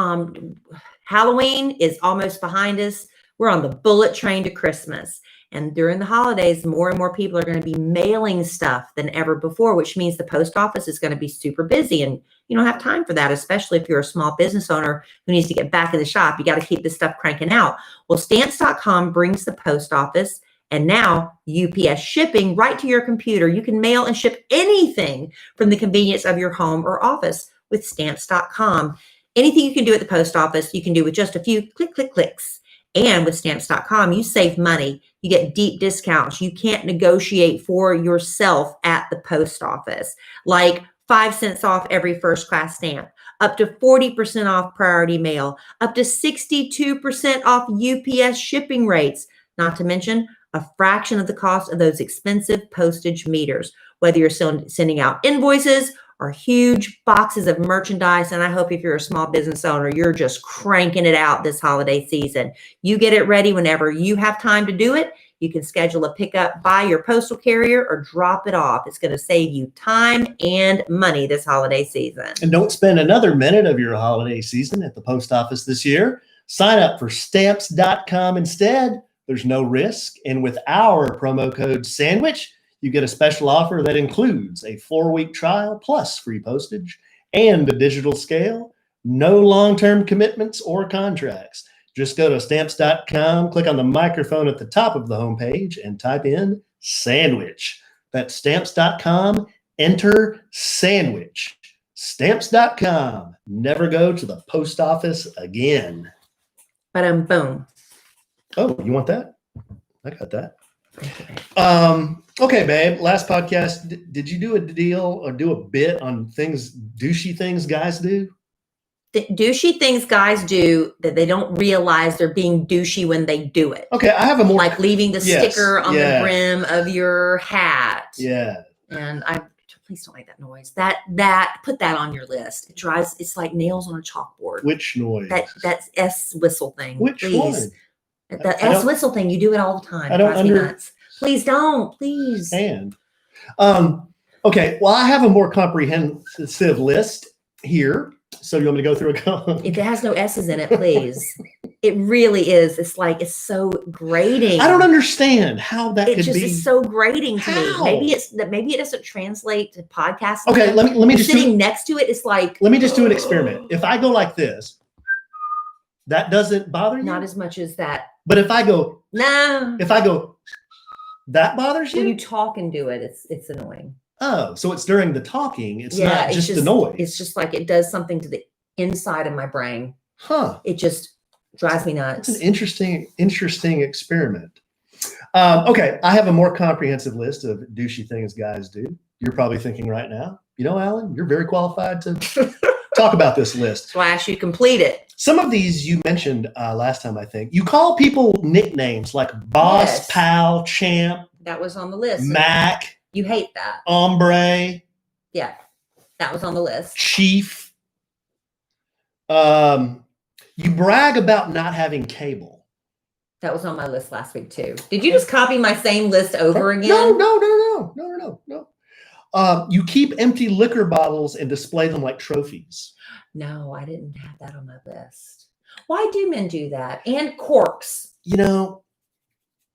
Halloween is almost behind us. We're on the bullet train to Christmas. And during the holidays, more and more people are going to be mailing stuff than ever before, which means the post office is going to be super busy. And you don't have time for that, especially if you're a small business owner who needs to get back in the shop. You got to keep this stuff cranking out. Well, stamps.com brings the post office and now UPS shipping right to your computer. You can mail and ship anything from the convenience of your home or office with stamps.com. Anything you can do at the post office, you can do with just a few clicks. And with stamps.com, you save money. You get deep discounts. You can't negotiate for yourself at the post office, like 5 cents off every first class stamp, up to 40% off priority mail, up to 62% off UPS shipping rates, not to mention a fraction of the cost of those expensive postage meters, whether you're sending out invoices or huge boxes of merchandise. And I hope if you're a small business owner, you're just cranking it out this holiday season. You get it ready whenever you have time to do it. You can schedule a pickup by your postal carrier or drop it off. It's going to save you time and money this holiday season. And don't spend another minute of your holiday season at the post office this year. Sign up for stamps.com instead. There's no risk. And with our promo code SANDWICH, you get a special offer that includes a 4-week trial plus free postage and a digital scale. No long-term commitments or contracts. Just go to stamps.com, click on the microphone at the top of the homepage, and type in sandwich. That's stamps.com, enter sandwich. Stamps.com. Never go to the post office again. Boom. Oh, you want that? I got that. Okay, babe. Last podcast, did you do a deal or do a bit on douchey things guys do? The douchey things guys do that they don't realize they're being douchey when they do it. Okay, I have a more like leaving the sticker on the brim of your hat. Yeah. And please don't make that noise. That put that on your list. It's like nails on a chalkboard. Which noise? That's S whistle thing. Which please. one? The S whistle thing, you do it all the time. It drives me nuts. Please don't, please. And okay, well, I have a more comprehensive list here. So you want me to go through a If it has no S's in it, please. It really is. It's so grating. I don't understand how that could be. It just is so grating to me. Maybe it doesn't translate to podcasting. Okay, let me just sitting next to it. It's like, let me just do an experiment. If I go like this, that doesn't bother you? Not as much as that. But if I go, no. If I go, that bothers you? When you talk and do it, it's annoying. Oh, so it's during the talking. It's not just the noise. It's just like it does something to the inside of my brain. Huh. It just drives me nuts. It's an interesting experiment. Okay, I have a more comprehensive list of douchey things guys do. You're probably thinking right now, Alan, you're very qualified to talk about this list. That's why I asked you to complete it. Some of these you mentioned last time, I think. You call people nicknames like Boss, Pal, Champ. That was on the list. Mac. You hate that. Hombre. Yeah, that was on the list. Chief. You brag about not having cable. That was on my list last week too. Did you just copy my same list over again? No. You keep empty liquor bottles and display them like trophies. No, I didn't have that on my list. Why do men do that? And corks.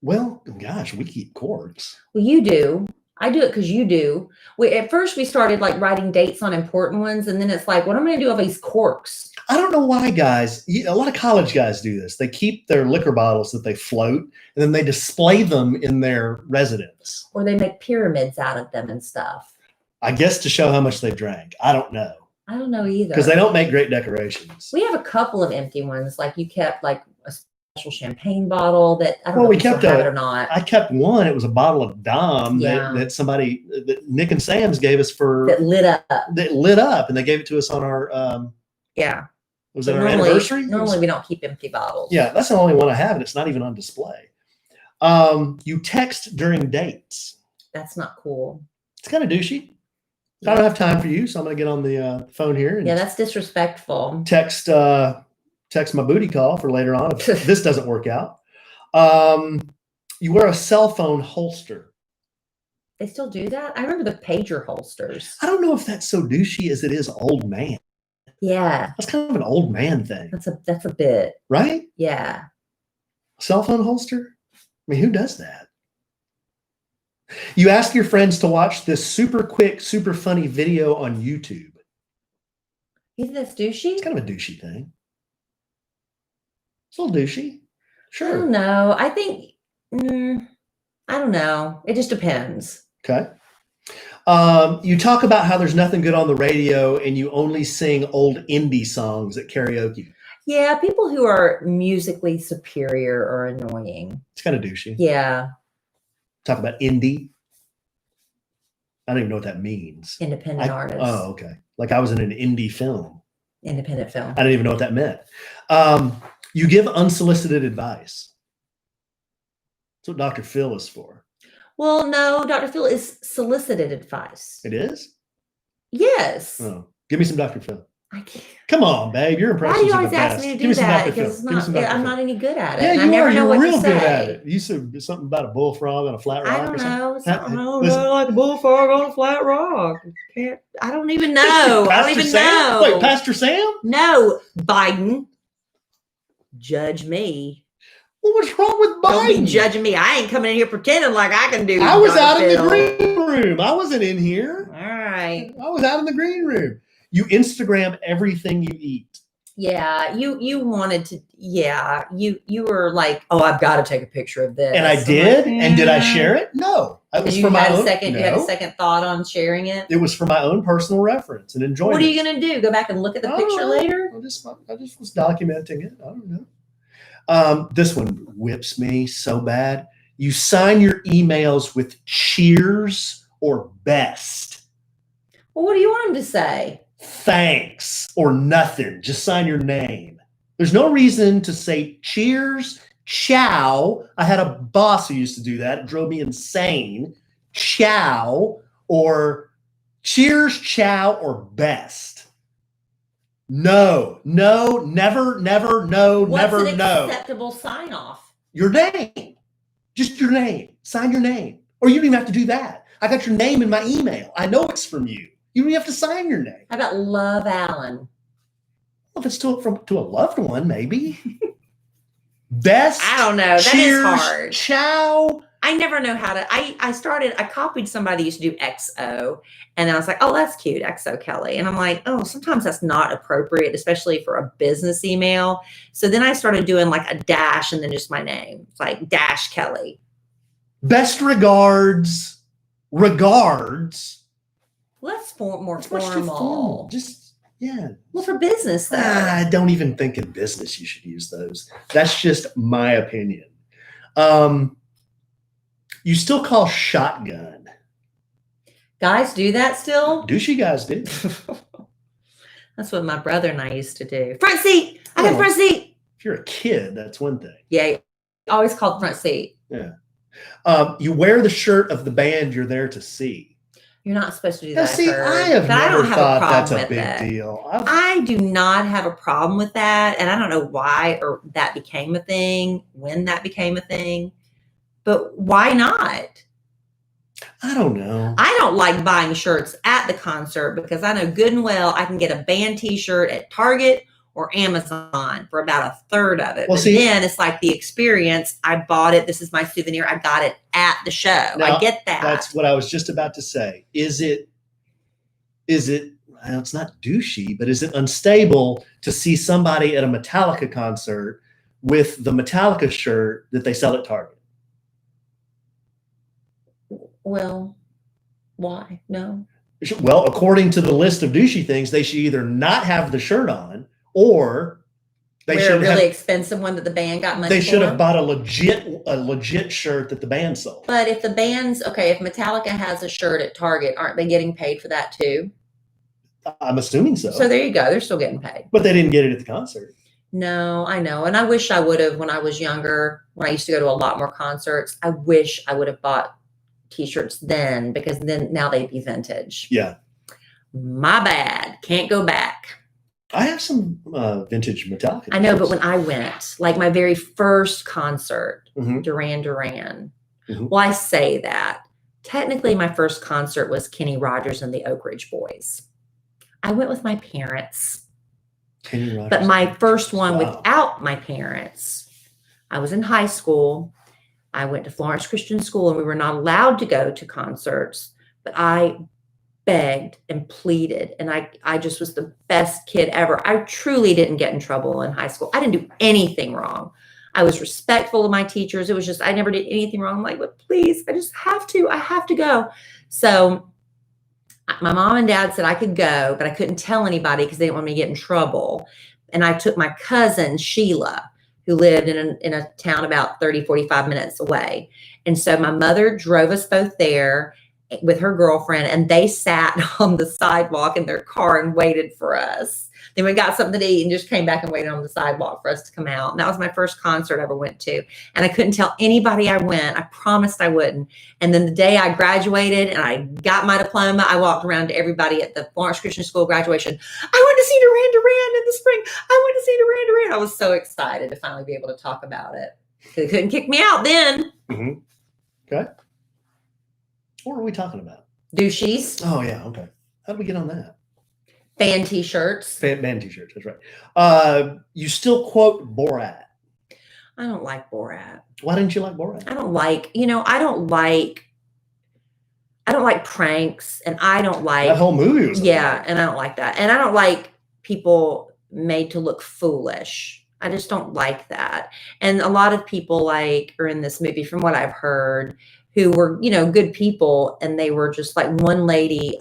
Well, gosh, we keep corks. Well, you do. I do it because you do. At first, we started like writing dates on important ones. And then it's like, what am I going to do with these corks? I don't know why guys, a lot of college guys do this. They keep their liquor bottles that they float and then they display them in their residence. Or they make pyramids out of them and stuff. I guess to show how much they drank. I don't know. I don't know either. Because they don't make great decorations. We have a couple of empty ones. Like you kept like a special champagne bottle that I don't know if you still have it or not. I kept one. It was a bottle of Dom that Nick and Sam's gave us that lit up. That lit up, and they gave it to us on our Was it our anniversary? Normally we don't keep empty bottles. Yeah, that's the only one I have, and it's not even on display. You text during dates. That's not cool. It's kind of douchey. I don't have time for you, so I'm going to get on the phone here. And that's disrespectful. Text my booty call for later on if this doesn't work out. You wear a cell phone holster. They still do that? I remember the pager holsters. I don't know if that's so douchey as it is old man. Yeah. That's kind of an old man thing. That's a bit. Right? Yeah. Cell phone holster? mean, who does that? You ask your friends to watch this super quick, super funny video on YouTube. You think that's douchey? It's kind of a douchey thing. It's a little douchey. I Sure. don't know. I think, I don't know. It just depends. Okay. You talk about how there's nothing good on the radio and you only sing old indie songs at karaoke. Yeah, people who are musically superior are annoying. It's kind of douchey. Yeah. Talk about indie. I don't even know what that means. Independent artists. Oh, okay. Like I was in an indie film. Independent film. I didn't even know what that meant. You give unsolicited advice. That's what Dr. Phil is for. Well, no, Dr. Phil is solicited advice. It is? Yes. Oh, give me some Dr. Phil. I can't. Come on, babe. Your Why impressions do you are always the ask best. me to Give do some that? Dr. Because Phil. Give me some Dr. I'm Phil. not any good at it. Yeah, and I you never are. know You're what real to good say. at it. You said something about a bullfrog on a flat rock I don't or something. know. Listen. Like a bullfrog on a flat rock. I don't even know. I don't even know. Wait, Pastor Sam? No, Biden. Judge me. Well, what's wrong with Biden? Don't be judging me. I ain't coming in here pretending like I can do. I was Dr. out in the Phil. green room. I wasn't in here. All right. I was out in the green room. You Instagram everything you eat. Yeah, you wanted to. Yeah, you were like, oh, I've got to take a picture of this, And I did. And did I share it? No. It was You for my had a own. second. No. You had a second thought on sharing it. It was for my own personal reference and enjoyment. What are you gonna do? Go back and look at the picture later? I just was documenting it. I don't know. This one whips me so bad. You sign your emails with cheers or best. Well, what do you want him to say? Thanks or nothing. Just sign your name. There's no reason to say cheers, ciao. I had a boss who used to do that. It drove me insane. Ciao or cheers, ciao or best. No, never, no, What's never, an no. acceptable sign off? Your name. Just your name. Sign your name. Or you don't even have to do that. I got your name in my email. I know it's from you. You don't even have to sign your name. How about Love Allen? Well, if it's to a loved one, maybe. Best. I don't know. That cheers, is hard. Ciao. I never know how to. I copied somebody who used to do XO, and I was like, oh, that's cute, XO Kellie. And I'm like, oh, sometimes that's not appropriate, especially for a business email. So then I started doing like a dash and then just my name. It's like Dash Kellie. Best regards. Regards. Well, that's more It's much too formal. Just, yeah. Well, for business though. I don't even think in business you should use those. That's just my opinion. You still call shotgun. Guys do that still? Douchey guys do. That's what my brother and I used to do. Front seat. I got front seat. If you're a kid, that's one thing. Yeah, always called front seat. Yeah. You wear the shirt of the band you're there to see. You're not supposed to do Now, that. see, Kurt, I have but never thought that's a with big it. deal. I do not have a problem with that. And I don't know why or that became a thing, when that became a thing. But why not? I don't know. I don't like buying shirts at the concert because I know good and well I can get a band t-shirt at Target or Amazon for about a third of it. Well, but see, then it's like the experience. I bought it. This is my souvenir. I got it at the show. Now, I get that. That's what I was just about to say. Is it, well, it's not douchey, but is it unstable to see somebody at a Metallica concert with the Metallica shirt that they sell at Target? Well, why? No. Well, according to the list of douchey things, they should either not have the shirt on or they Wear a should really have, expensive one that the band got money they should for. have bought a legit shirt that the band sold. But if the band's okay, if Metallica has a shirt at Target, aren't they getting paid for that too? I'm assuming so. So there you go. They're still getting paid. But they didn't get it at the concert. No, I know. And I wish I would have when I was younger, when I used to go to a lot more concerts. I wish I would have bought t-shirts then because then now they'd be vintage. Yeah. My bad. Can't go back. I have some vintage Metallica. I know, but when I went, like my very first concert, Mhm. Duran Duran. Mhm. Well, I say that. Technically, my first concert was Kenny Rogers and the Oak Ridge Boys. I went with my parents. Kenny Rogers. But my first one Wow. without my parents, I was in high school. I went to Florence Christian School and we were not allowed to go to concerts, but I begged and pleaded. And I just was the best kid ever. I truly didn't get in trouble in high school. I didn't do anything wrong. I was respectful of my teachers. It was just, I never did anything wrong. I'm like, but please, I just have to, I have to go. So my mom and dad said I could go, but I couldn't tell anybody because they didn't want me to get in trouble. And I took my cousin, Sheila, who lived in a town about 30, 45 minutes away. And so my mother drove us both there with her girlfriend, and they sat on the sidewalk in their car and waited for us. Then we got something to eat and just came back and waited on the sidewalk for us to come out. And that was my first concert I ever went to. And I couldn't tell anybody I went. I promised I wouldn't. And then the day I graduated and I got my diploma, I walked around to everybody at the Florence Christian School graduation. I went to see Duran Duran in the spring. I went to see Duran Duran. I was so excited to finally be able to talk about it. They couldn't kick me out then. Mm-hmm. Okay. What were we talking about? Douchies. Oh, yeah. Okay. How did we get on that? Fan t-shirts. Fan t-shirts. That's right. You still quote Borat. I don't like Borat. Why didn't you like Borat? I don't like pranks, and I don't like that whole movie was and I don't like that. And I don't like people made to look foolish. I just don't like that. And a lot of people are in this movie, from what I've heard, who were, good people. And they were just like one lady,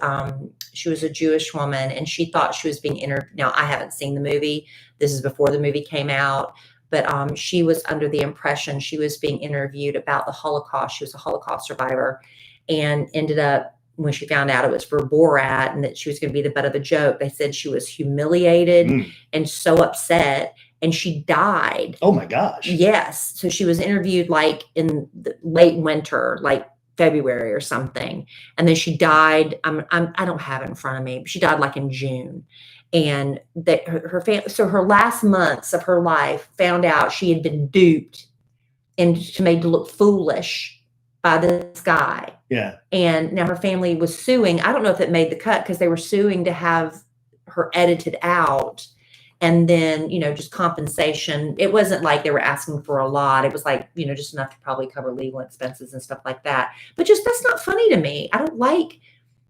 she was a Jewish woman, and she thought she was being interviewed. Now, I haven't seen the movie. This is before the movie came out. But she was under the impression she was being interviewed about the Holocaust. She was a Holocaust survivor, and ended up, when she found out it was for Borat and that she was going to be the butt of a joke, they said she was humiliated and so upset, and she died. Oh my gosh. Yes. So she was interviewed in the late winter, February or something. And then she died. I don't have it in front of me, but she died in June. And that her family, so her last months of her life, found out she had been duped and made to look foolish by this guy. Yeah. And now her family was suing. I don't know if it made the cut, because they were suing to have her edited out. And then, just compensation. It wasn't like they were asking for a lot. It was just enough to probably cover legal expenses and stuff like that. But that's not funny to me. I don't like,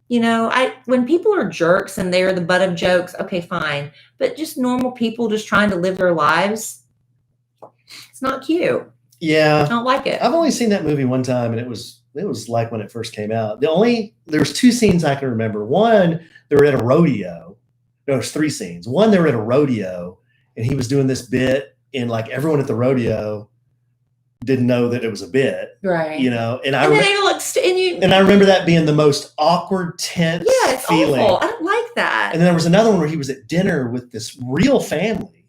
when people are jerks and they're the butt of jokes, okay, fine. But just normal people just trying to live their lives, it's not cute. Yeah. I don't like it. I've only seen that movie one time, and it was like when it first came out. There's two scenes I can remember. One, they were at a rodeo. No, there's three scenes. One, they were at a rodeo, and he was doing this bit, and everyone at the rodeo didn't know that it was a bit, right? And I remember that being the most awkward, tense feeling. Awful. I don't like that. And then there was another one where he was at dinner with this real family,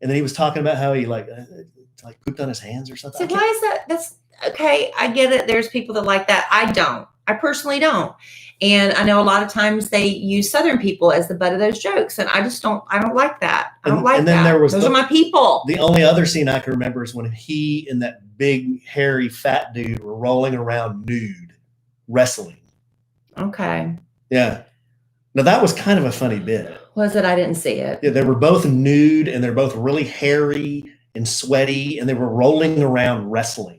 and then he was talking about how he pooped on his hands or something. So why is that? That's okay. I get it. There's people that like that. I don't. I personally don't. And I know a lot of times they use Southern people as the butt of those jokes. And I don't like that. I don't like that. And then those are my people. The only other scene I can remember is when he and that big, hairy, fat dude were rolling around nude, wrestling. Okay. Yeah. Now that was kind of a funny bit. Was it? I didn't see it. Yeah, they were both nude, and they're both really hairy and sweaty, and they were rolling around wrestling.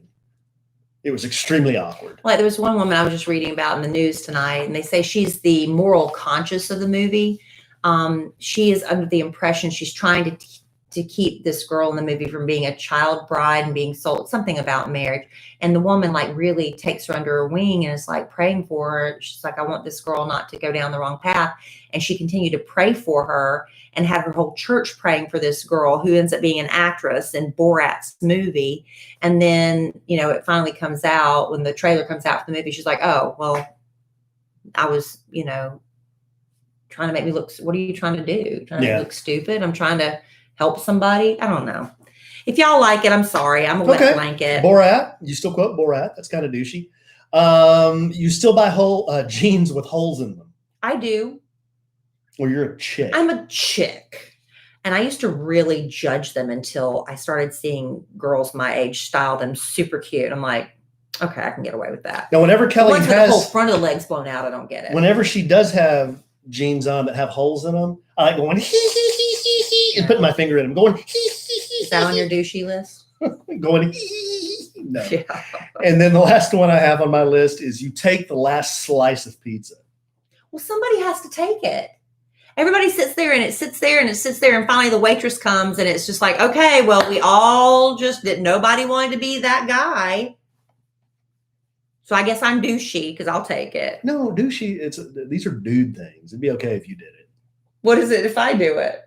It was extremely awkward. There was one woman I was just reading about in the news tonight, and they say she's the moral conscience of the movie. She is under the impression she's trying to keep this girl in the movie from being a child bride and being sold, something about marriage. And the woman really takes her under her wing and is praying for her. She's like, I want this girl not to go down the wrong path. And she continued to pray for her and had her whole church praying for this girl, who ends up being an actress in Borat's movie. And then, it finally comes out, when the trailer comes out for the movie, she's like, oh, well, I was, trying to make me look, what are you trying to do? Trying to look stupid? I'm trying to help somebody. I don't know. If y'all like it, I'm sorry. I'm a wet blanket. Borat. You still quote Borat. That's kind of douchey. You still buy jeans with holes in them. I do. Well, you're a chick. I'm a chick. And I used to really judge them until I started seeing girls my age style them super cute. I'm like, okay, I can get away with that. Now, whenever Kellie has the whole front of the legs blown out, I don't get it. Whenever she does have jeans on that have holes in them, I like going hee hee hee hee hee and putting my finger in them, going hee hee hee. Is that on your douchey list? Going hee hee hee. No. Yeah. And then the last one I have on my list is you take the last slice of pizza. Well, somebody has to take it. Everybody sits there and it sits there and it sits there. And finally the waitress comes and it's just like, okay, well, we all just did. Nobody wanted to be that guy. So I guess I'm douchey because I'll take it. No, douchey. These are dude things. It'd be okay if you did it. What is it if I do it?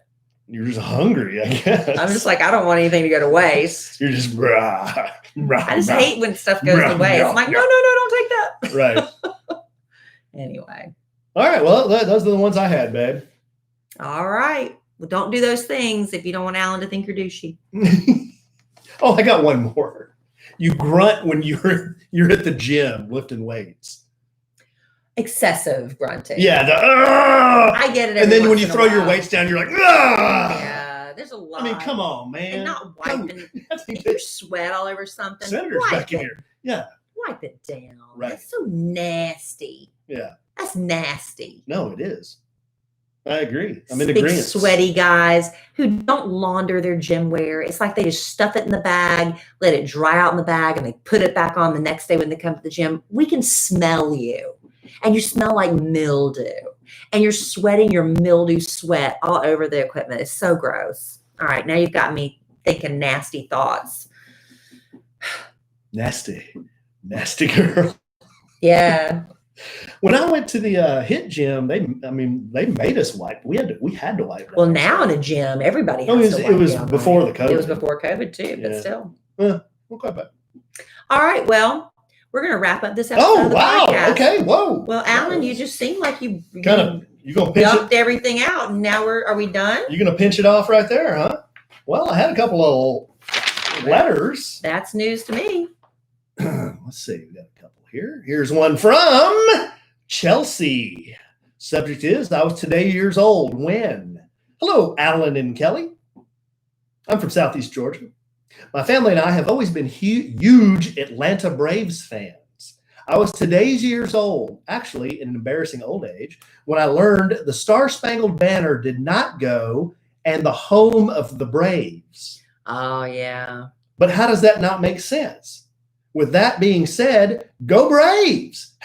You're just hungry, I guess. I'm just like, I don't want anything to go to waste. You're just I I just hate when stuff goes to waste. I'm like, no, don't take that. Right. Anyway. All right. Well, those are the ones I had, babe. All right. Well, don't do those things if you don't want Alan to think you're douchey. Oh, I got one more. You grunt when you're at the gym lifting weights. Excessive grunting. Yeah. I get it. And then when you throw your weights down, you're like, yeah, there's a lot. I mean, come on, man. And not wiping. If you sweat all over something, Senators back in here. Yeah. Wipe it down. Right. That's so nasty. Yeah. That's nasty. No, it is. I agree. I'm in Big agreement. Sweaty guys who don't launder their gym wear. It's like they just stuff it in the bag, let it dry out in the bag, and they put it back on the next day when they come to the gym. We can smell you. And you smell like mildew. And you're sweating your mildew sweat all over the equipment. It's so gross. All right, now you've got me thinking nasty thoughts. Nasty girl. Yeah. When I went to the HIIT gym, they made us wipe. We had to wipe. Well, now in a gym, everybody has to wipe it was down, before right? the COVID. It was before COVID too, but still. Okay, back. All right, well, we're going to wrap up this episode. Oh, of the wow. podcast. Okay, whoa. Well, Alan, you just seem like you gonna pinch dumped everything out, and now are we done? You're gonna pinch it off right there, huh? Well, I had a couple of letters. That's news to me. Let's see. We got a couple here. Here's one from Chelsea. Subject is, I was today years old when. Hello, Alan and Kellie. I'm from Southeast Georgia. My family and I have always been huge Atlanta Braves fans. I was today's years old, actually in an embarrassing old age, when I learned the Star-Spangled Banner did not go and the home of the Braves. Oh, yeah. But how does that not make sense? With that being said, go Braves. #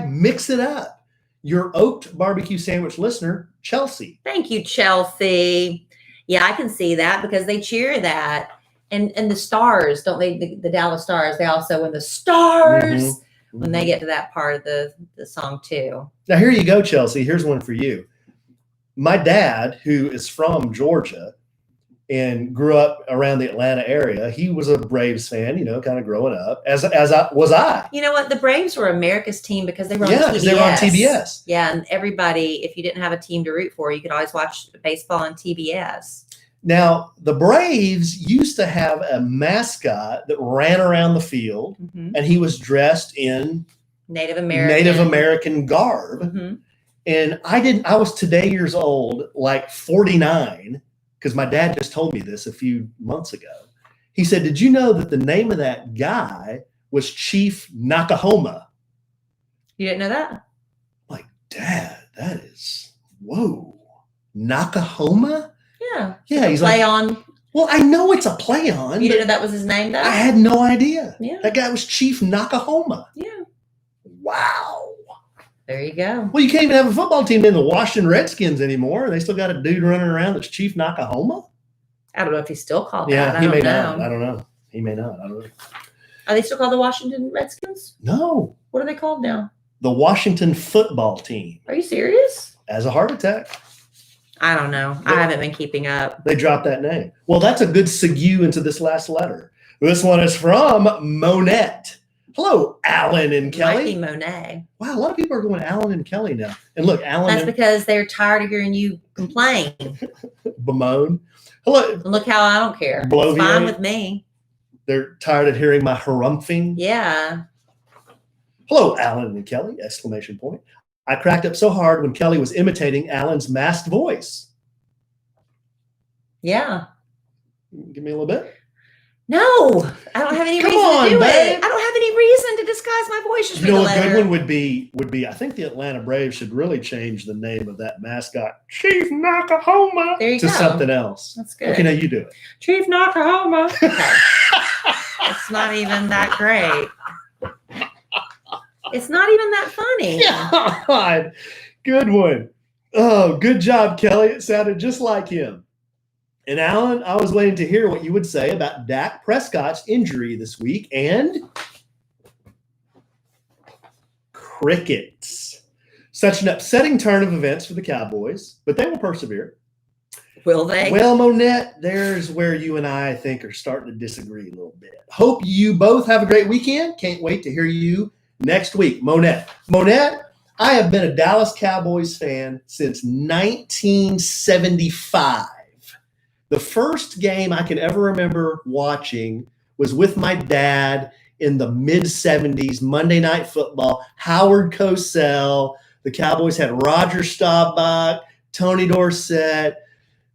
mix it up. Your Oaked Barbecue Sandwich listener, Chelsea. Thank you, Chelsea. Yeah, I can see that because they cheer that. And the Stars, don't they? The Dallas Stars, they also win the Stars when they get to that part of the song too. Now, here you go, Chelsea. Here's one for you. My dad, who is from Georgia and grew up around the Atlanta area, he was a Braves fan, kind of growing up, as I. You know what? The Braves were America's team because they were on TBS. Yeah, because they were on TBS. Yeah, and everybody, if you didn't have a team to root for, you could always watch baseball on TBS. Now, the Braves used to have a mascot that ran around the field, and he was dressed in Native American garb. And I was today years old, like 49, because my dad just told me this a few months ago. He said, did you know that the name of that guy was Chief Nakahoma? You didn't know that? Like, Dad, that is, whoa, Nakahoma? Yeah. Yeah, he's play like, on. Well, I know it's a play on. You didn't know that was his name, though? I had no idea. Yeah. That guy was Chief Nakahoma. Yeah. Wow. There you go. Well, you can't even have a football team in the Washington Redskins anymore. They still got a dude running around that's Chief Nakahoma. I don't know if he's still called Yeah, that. he may not. I don't know. He may not. I don't know. Are they still called the Washington Redskins? No. What are they called now? The Washington football team. Are you serious? Has a heart attack. I don't know. I haven't been keeping up. They dropped that name. Well, that's a good segue into this last letter. This one is from Monette. Hello, Alan and Kellie. Might be Monet. Wow, a lot of people are going Alan and Kellie now. And look, Alan That's because they're tired of hearing you complain. bemoan. Hello. And look how I don't care. Bloviate. It's fine with me. They're tired of hearing my harumphing. Yeah. Hello, Alan and Kellie! ! I cracked up so hard when Kellie was imitating Alan's masked voice. Yeah. Give me a little bit. No, I don't have any Come reason on, to do babe. it. I don't have any reason to disguise my voice. Just You know, read a the good letter. one would be. I think the Atlanta Braves should really change the name of that mascot, Chief Nakahoma, There you to go. something else. That's good. Okay, now you do it. Chief Nakahoma. Okay. It's not even that great. It's not even that funny. God, good one. Oh, good job, Kelly. It sounded just like him. And Alan, I was waiting to hear what you would say about Dak Prescott's injury this week and crickets. Such an upsetting turn of events for the Cowboys, but they will persevere. Will they? Well, Monette, there's where you and I think are starting to disagree a little bit. Hope you both have a great weekend. Can't wait to hear you next week. Monette, I have been a Dallas Cowboys fan since 1975. The first game I can ever remember watching was with my dad in the mid-70s, Monday Night Football, Howard Cosell. The Cowboys had Roger Staubach, Tony Dorsett.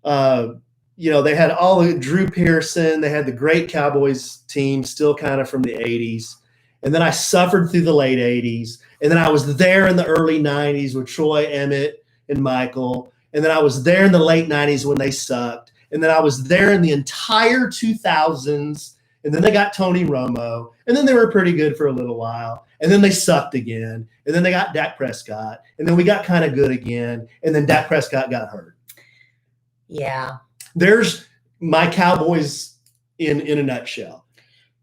They had all the Drew Pearson. They had the great Cowboys team still kind of from the 80s. And then I suffered through the late 80s. And then I was there in the early 90s with Troy, Emmett, and Michael. And then I was there in the late 90s when they sucked. And then I was there in the entire 2000s. And then they got Tony Romo. And then they were pretty good for a little while. And then they sucked again. And then they got Dak Prescott. And then we got kind of good again. And then Dak Prescott got hurt. Yeah. There's my Cowboys in a nutshell.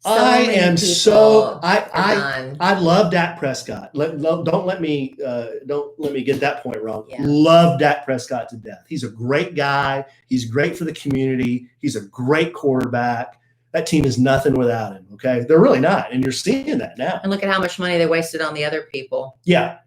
So I love Dak Prescott. Don't let me get that point wrong. Yeah. Love Dak Prescott to death. He's a great guy. He's great for the community. He's a great quarterback. That team is nothing without him. Okay, they're really not, and you're seeing that now. And look at how much money they wasted on the other people. Yeah.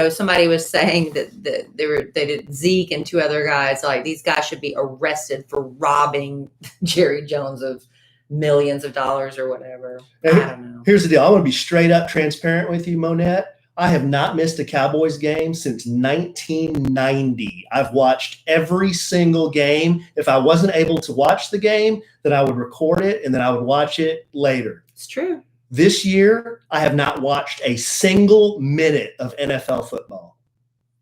Somebody was saying that they did Zeke and two other guys, like these guys should be arrested for robbing Jerry Jones of millions of dollars or whatever. I don't know. Here's the deal. I want to be straight up transparent with you, Monette. I have not missed a Cowboys game since 1990. I've watched every single game. If I wasn't able to watch the game, then I would record it and then I would watch it later. It's true. This year, I have not watched a single minute of NFL football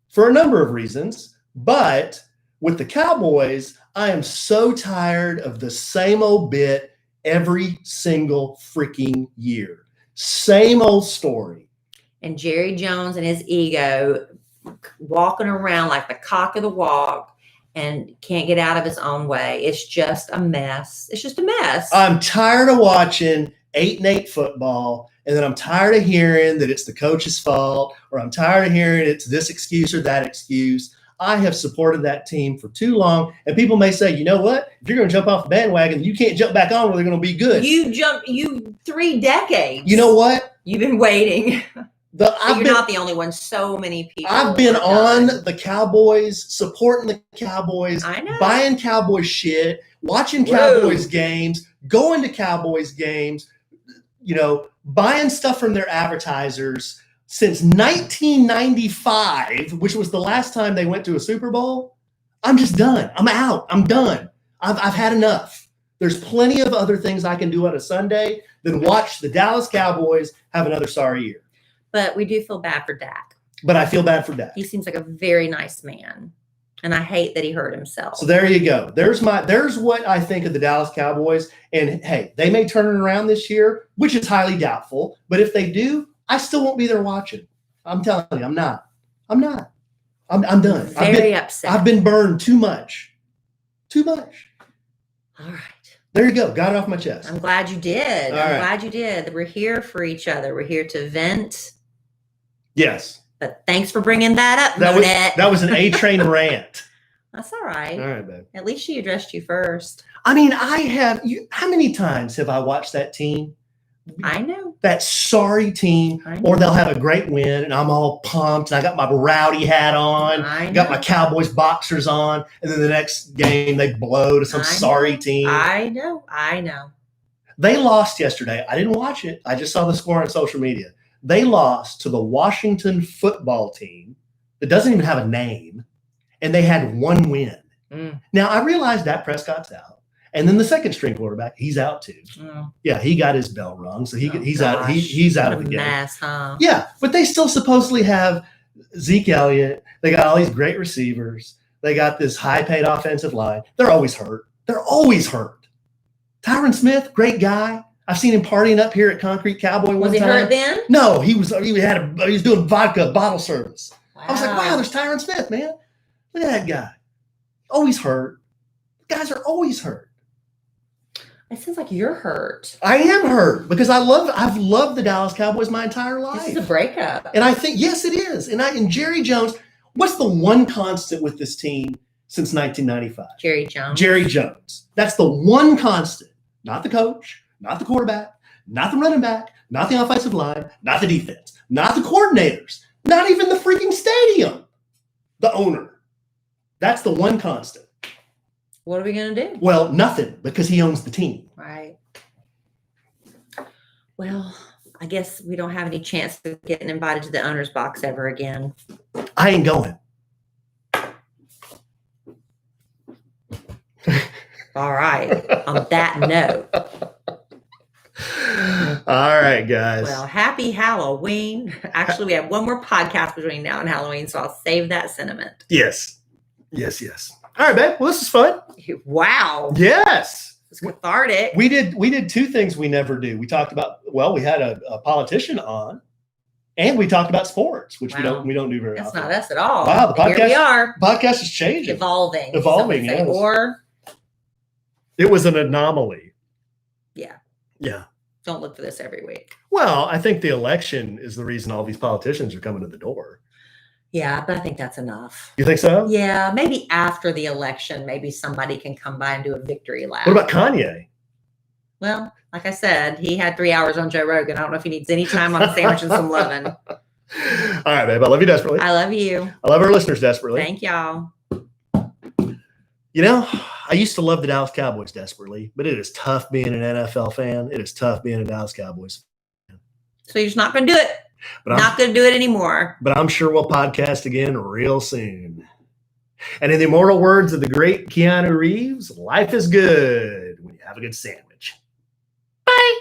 for a number of reasons. But with the Cowboys, I am so tired of the same old bit every single freaking year. Same old story. And Jerry Jones and his ego walking around like the cock of the walk and can't get out of his own way. It's just a mess. It's just a mess. I'm tired of watching 8-8 football, and then I'm tired of hearing that it's the coach's fault, or I'm tired of hearing it's this excuse or that excuse. I have supported that team for too long, and people may say, you know what? If you're going to jump off the bandwagon, you can't jump back on where they're going to be good. You 3 decades. You know what? You've been waiting. You're not the only one. So many people. I've been on the Cowboys, supporting the Cowboys, I know. buying Cowboys shit, watching Cowboys games, going to Cowboys games, buying stuff from their advertisers since 1995, which was the last time they went to a Super Bowl. I'm just done. I'm out. I'm done. I've had enough. There's plenty of other things I can do on a Sunday than watch the Dallas Cowboys have another sorry year. But we do feel bad for Dak. But I feel bad for Dak. He seems like a very nice man. And I hate that he hurt himself. So there you go. There's what I think of the Dallas Cowboys. And hey, they may turn it around this year, which is highly doubtful. But if they do, I still won't be there watching. I'm telling you, I'm not. I'm done. Very upset. I've been burned too much. Too much. All right. There you go. Got it off my chest. I'm glad you did. All right. Glad you did. We're here for each other. We're here to vent. Yes. But thanks for bringing that up, Monette. That was an A-train rant. That's all right. All right, babe. At least she addressed you first. I mean, how many times have I watched that team? I know. That sorry team, or they'll have a great win, and I'm all pumped, and I got my rowdy hat on, got my Cowboys boxers on, and then the next game they blow to some sorry team. I know. They lost yesterday. I didn't watch it. I just saw the score on social media. They lost to the Washington football team that doesn't even have a name, and they had one win. Now, I realize Dak Prescott's out. And then the second string quarterback, he's out too. Yeah, he got his bell rung, so he's out. He's out of the game. Mess, huh? Yeah, but they still supposedly have Zeke Elliott. They got all these great receivers. They got this high-paid offensive line. They're always hurt. Tyron Smith, great guy. I've seen him partying up here at Concrete Cowboy one time. Was he hurt then? No, he was doing vodka bottle service. Wow. I was like, wow, there's Tyron Smith, man. Look at that guy. Always hurt. Guys are always hurt. It sounds like you're hurt. I am hurt because I've loved the Dallas Cowboys my entire life. This is a breakup. And I think, yes, it is. And Jerry Jones, what's the one constant with this team since 1995? Jerry Jones. Jerry Jones. That's the one constant. Not the coach, not the quarterback, not the running back, not the offensive line, not the defense, not the coordinators, not even the freaking stadium. The owner. That's the one constant. What are we going to do? Well, nothing, because he owns the team. Right. Well, I guess we don't have any chance of getting invited to the owner's box ever again. I ain't going. All right. On that note. All right, guys. Well, happy Halloween. Actually, we have one more podcast between now and Halloween, so I'll save that sentiment. Yes. All right, babe. Well, this is fun. Wow. Yes. It's cathartic. We did two things we never do. We talked about, we had a politician on, and we talked about sports, which we don't do very often. That's not us at all. Wow, the podcast, here we are. Podcast is changing. Evolving, yes. Or it was an anomaly. Yeah. Don't look for this every week. Well, I think the election is the reason all these politicians are coming to the door. Yeah, but I think that's enough. You think so? Yeah, maybe after the election, maybe somebody can come by and do a victory lap. What about Kanye? Well, like I said, he had 3 hours on Joe Rogan. I don't know if he needs any time on a sandwich and some Lovin. All right, babe. I love you desperately. I love you. I love our listeners desperately. Thank y'all. You know, I used to love the Dallas Cowboys desperately, but it is tough being an NFL fan. It is tough being a Dallas Cowboys fan. So you're just not going to do it. But not going to do it anymore. But I'm sure we'll podcast again real soon. And in the immortal words of the great Keanu Reeves, life is good when you have a good sandwich. Bye.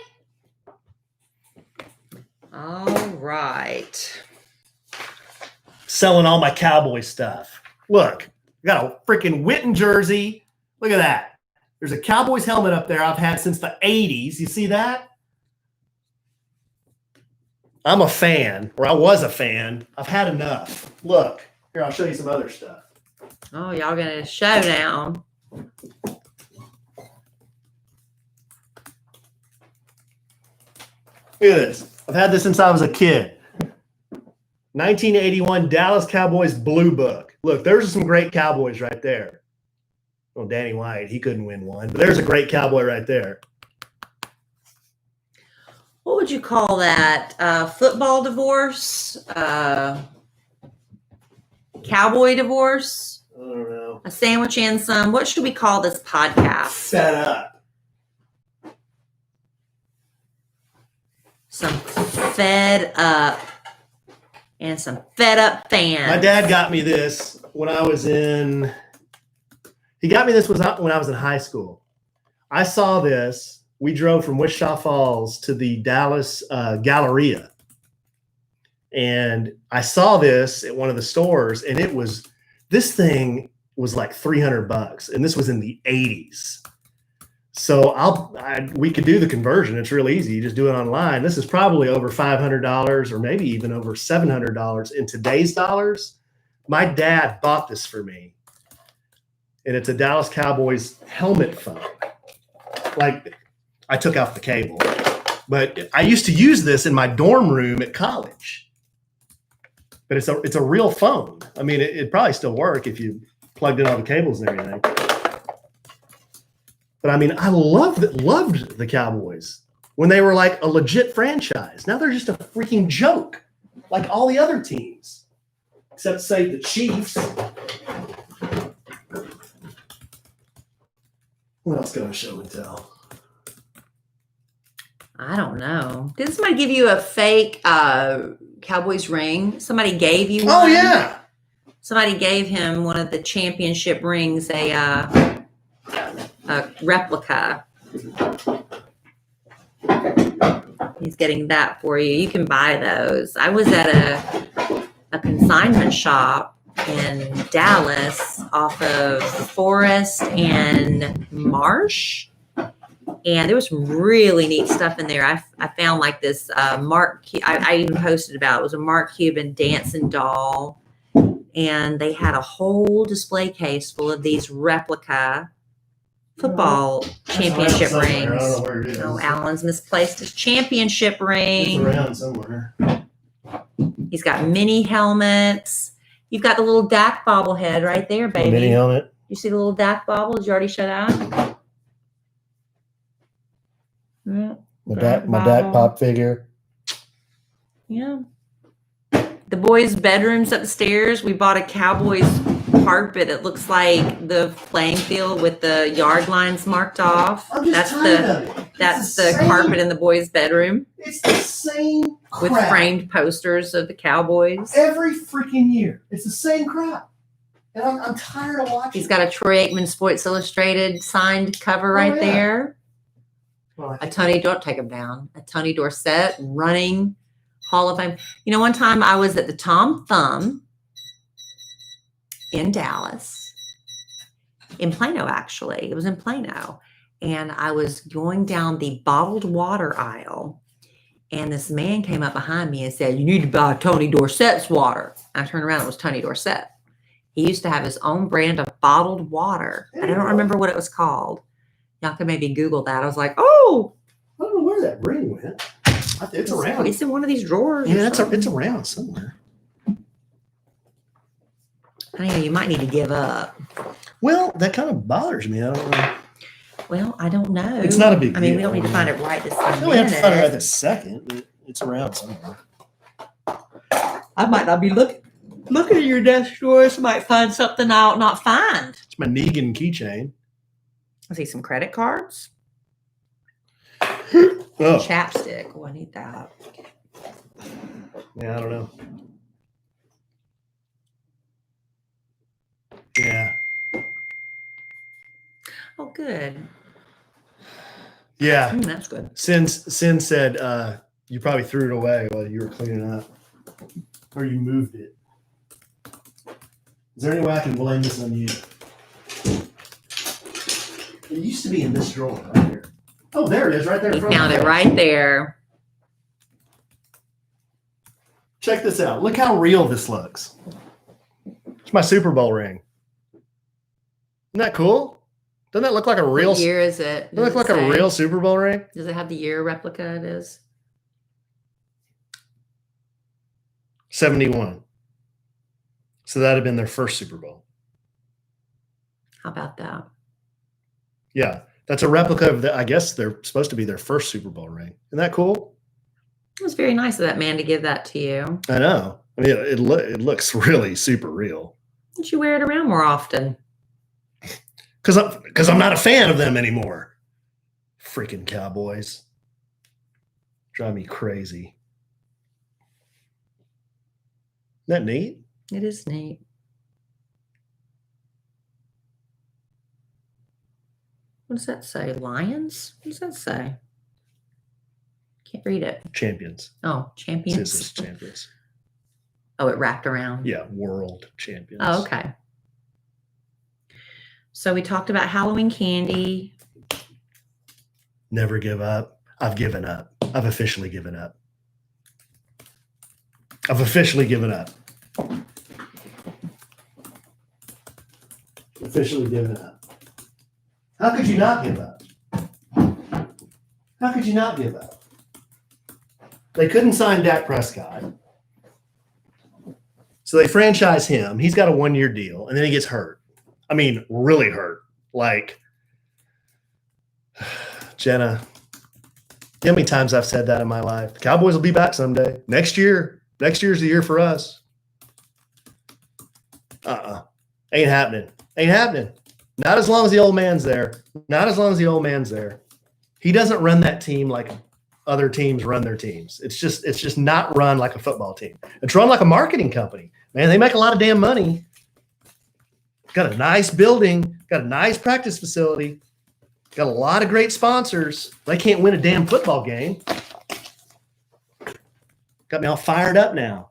All right. Selling all my Cowboy stuff. Look, I got a freaking Witten jersey. Look at that. There's a Cowboys helmet up there I've had since the 80s. You see that? I'm a fan, or I was a fan. I've had enough. Look, here, I'll show you some other stuff. Oh, y'all going to show down. Look at this. I've had this since I was a kid. 1981 Dallas Cowboys Blue Book. Look, there's some great Cowboys right there. Well, Danny White, he couldn't win one, but there's a great Cowboy right there. What would you call that? Football divorce? Cowboy divorce? I don't know. A sandwich and some. What should we call this podcast? Set up. Some fed up and some fed up fans. My dad got me this when I was in. He got me this when I was in high school. I saw this. We drove from Wichita Falls to the Dallas Galleria. And I saw this at one of the stores, and this thing was like $300, and this was in the 80s. So we could do the conversion. It's real easy. You just do it online. This is probably over $500 or maybe even over $700 in today's dollars. My dad bought this for me, and it's a Dallas Cowboys helmet phone. Like, I took out the cable, but I used to use this in my dorm room at college. But it's a real phone. I mean, it'd probably still work if you plugged in all the cables and everything. But I mean, I loved the Cowboys when they were like a legit franchise. Now they're just a freaking joke, like all the other teams, except say the Chiefs. What else can I show and tell? I don't know. Did somebody give you a fake Cowboys ring? Somebody gave you one? Oh, yeah. Somebody gave him one of the championship rings, a replica. He's getting that for you. You can buy those. I was at a consignment shop in Dallas off of Forest and Marsh. And there was some really neat stuff in there. I found like this I even posted about it. It was a Mark Cuban dancing doll. And they had a whole display case full of these replica football championship rings. I don't know where it is. Oh, Alan's misplaced his championship ring. It's around somewhere. He's got mini helmets. You've got the little Dak bobblehead right there, baby. Mini helmet. You see the little Dak bobble? Did you already show that? My Dak pop figure. Yeah. The boys' bedrooms upstairs. We bought a Cowboys carpet. It looks like the playing field with the yard lines marked off. That's the carpet in the boys' bedroom. It's the same crap. With framed posters of the Cowboys. Every freaking year. It's the same crap. And I'm tired of watching. He's got a Troy Aikman Sports Illustrated signed cover right there. Well, Don't take him down. A Tony Dorsett running Hall of Fame. You know, one time I was at the Tom Thumb in Dallas, in Plano, actually. It was in Plano. And I was going down the bottled water aisle. And this man came up behind me and said, "You need to buy Tony Dorsett's water." I turned around. It was Tony Dorsett. He used to have his own brand of bottled water. I don't remember what it was called. Y'all can maybe Google that. I was like, oh. I don't know where that ring went. It's around. It's in one of these drawers. Yeah, it's around somewhere. I know you might need to give up. Well, that kind of bothers me. I don't know. Well, I don't know. It's not a big deal. I mean, we don't need to find it right this second. No, we have to find it right this second, but it's around somewhere. I might not be looking at your desk drawers. I might find something I'll not find. It's my Negan keychain. I see some credit cards. Oh. Chapstick. Oh, I need that. Yeah, I don't know. Yeah. Oh, good. Yeah. That's good. Sin said you probably threw it away while you were cleaning up. Or you moved it. Is there any way I can blame this on you? It used to be in this drawer right here. Oh, there it is, right there. We found it right there. Check this out. Look how real this looks. It's my Super Bowl ring. Isn't that cool? Doesn't that look like a real? What year is it? Doesn't it look like a real Super Bowl ring? Does it have the year replica it is? 71. So that'd have been their first Super Bowl. How about that? Yeah. That's a replica of I guess they're supposed to be their first Super Bowl ring. Isn't that cool? It was very nice of that man to give that to you. I know. I mean, it looks really super real. Why don't you wear it around more often? Because I'm not a fan of them anymore. Freaking Cowboys. Drive me crazy. Isn't that neat? It is neat. What does that say? Lions? What does that say? Can't read it. Champions. Oh, champions. This is champions. Oh, it wrapped around. Yeah, world champions. Oh, okay. So we talked about Halloween candy. Never give up. I've given up. I've officially given up. I've officially given up. Officially given up. How could you not give up? How could you not give up? They couldn't sign Dak Prescott. So they franchise him. He's got a 1-year deal, and then he gets hurt. I mean, really hurt. Like, Jenna, you know how many times I've said that in my life? The Cowboys will be back someday. Next year's the year for us. Ain't happening. Ain't happening. Not as long as the old man's there. Not as long as the old man's there. He doesn't run that team like other teams run their teams. It's just not run like a football team. It's run like a marketing company. Man, they make a lot of damn money. Got a nice building, got a nice practice facility, got a lot of great sponsors. They can't win a damn football game. Got me all fired up now.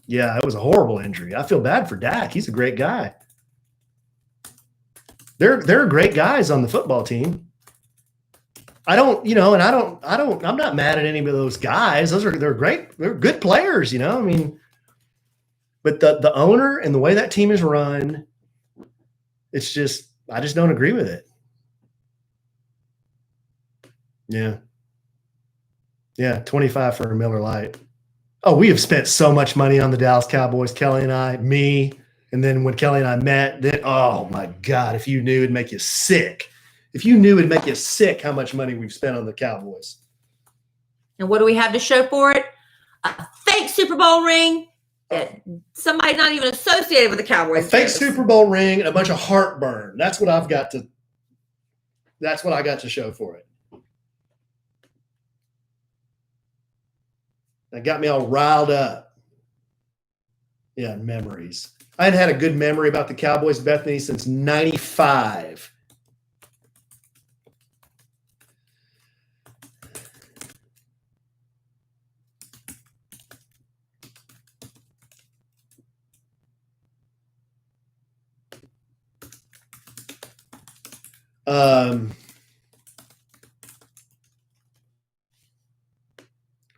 Yeah, it was a horrible injury. I feel bad for Dak. He's a great guy. They're great guys on the football team. I'm not mad at any of those guys. They're great. They're good players, I mean, but the owner and the way that team is run, I just don't agree with it. Yeah. Yeah. 25 for a Miller Lite. Oh, we have spent so much money on the Dallas Cowboys, Kelly and I, me. And then when Kelly and I met, then, oh my God, if you knew, it'd make you sick. If you knew, it'd make you sick how much money we've spent on the Cowboys. And what do we have to show for it? A fake Super Bowl ring that somebody not even associated with the Cowboys. A fake Super Bowl ring and a bunch of heartburn. That's what I got to show for it. That got me all riled up. Yeah, memories. I hadn't had a good memory about the Cowboys, Bethany, since 95.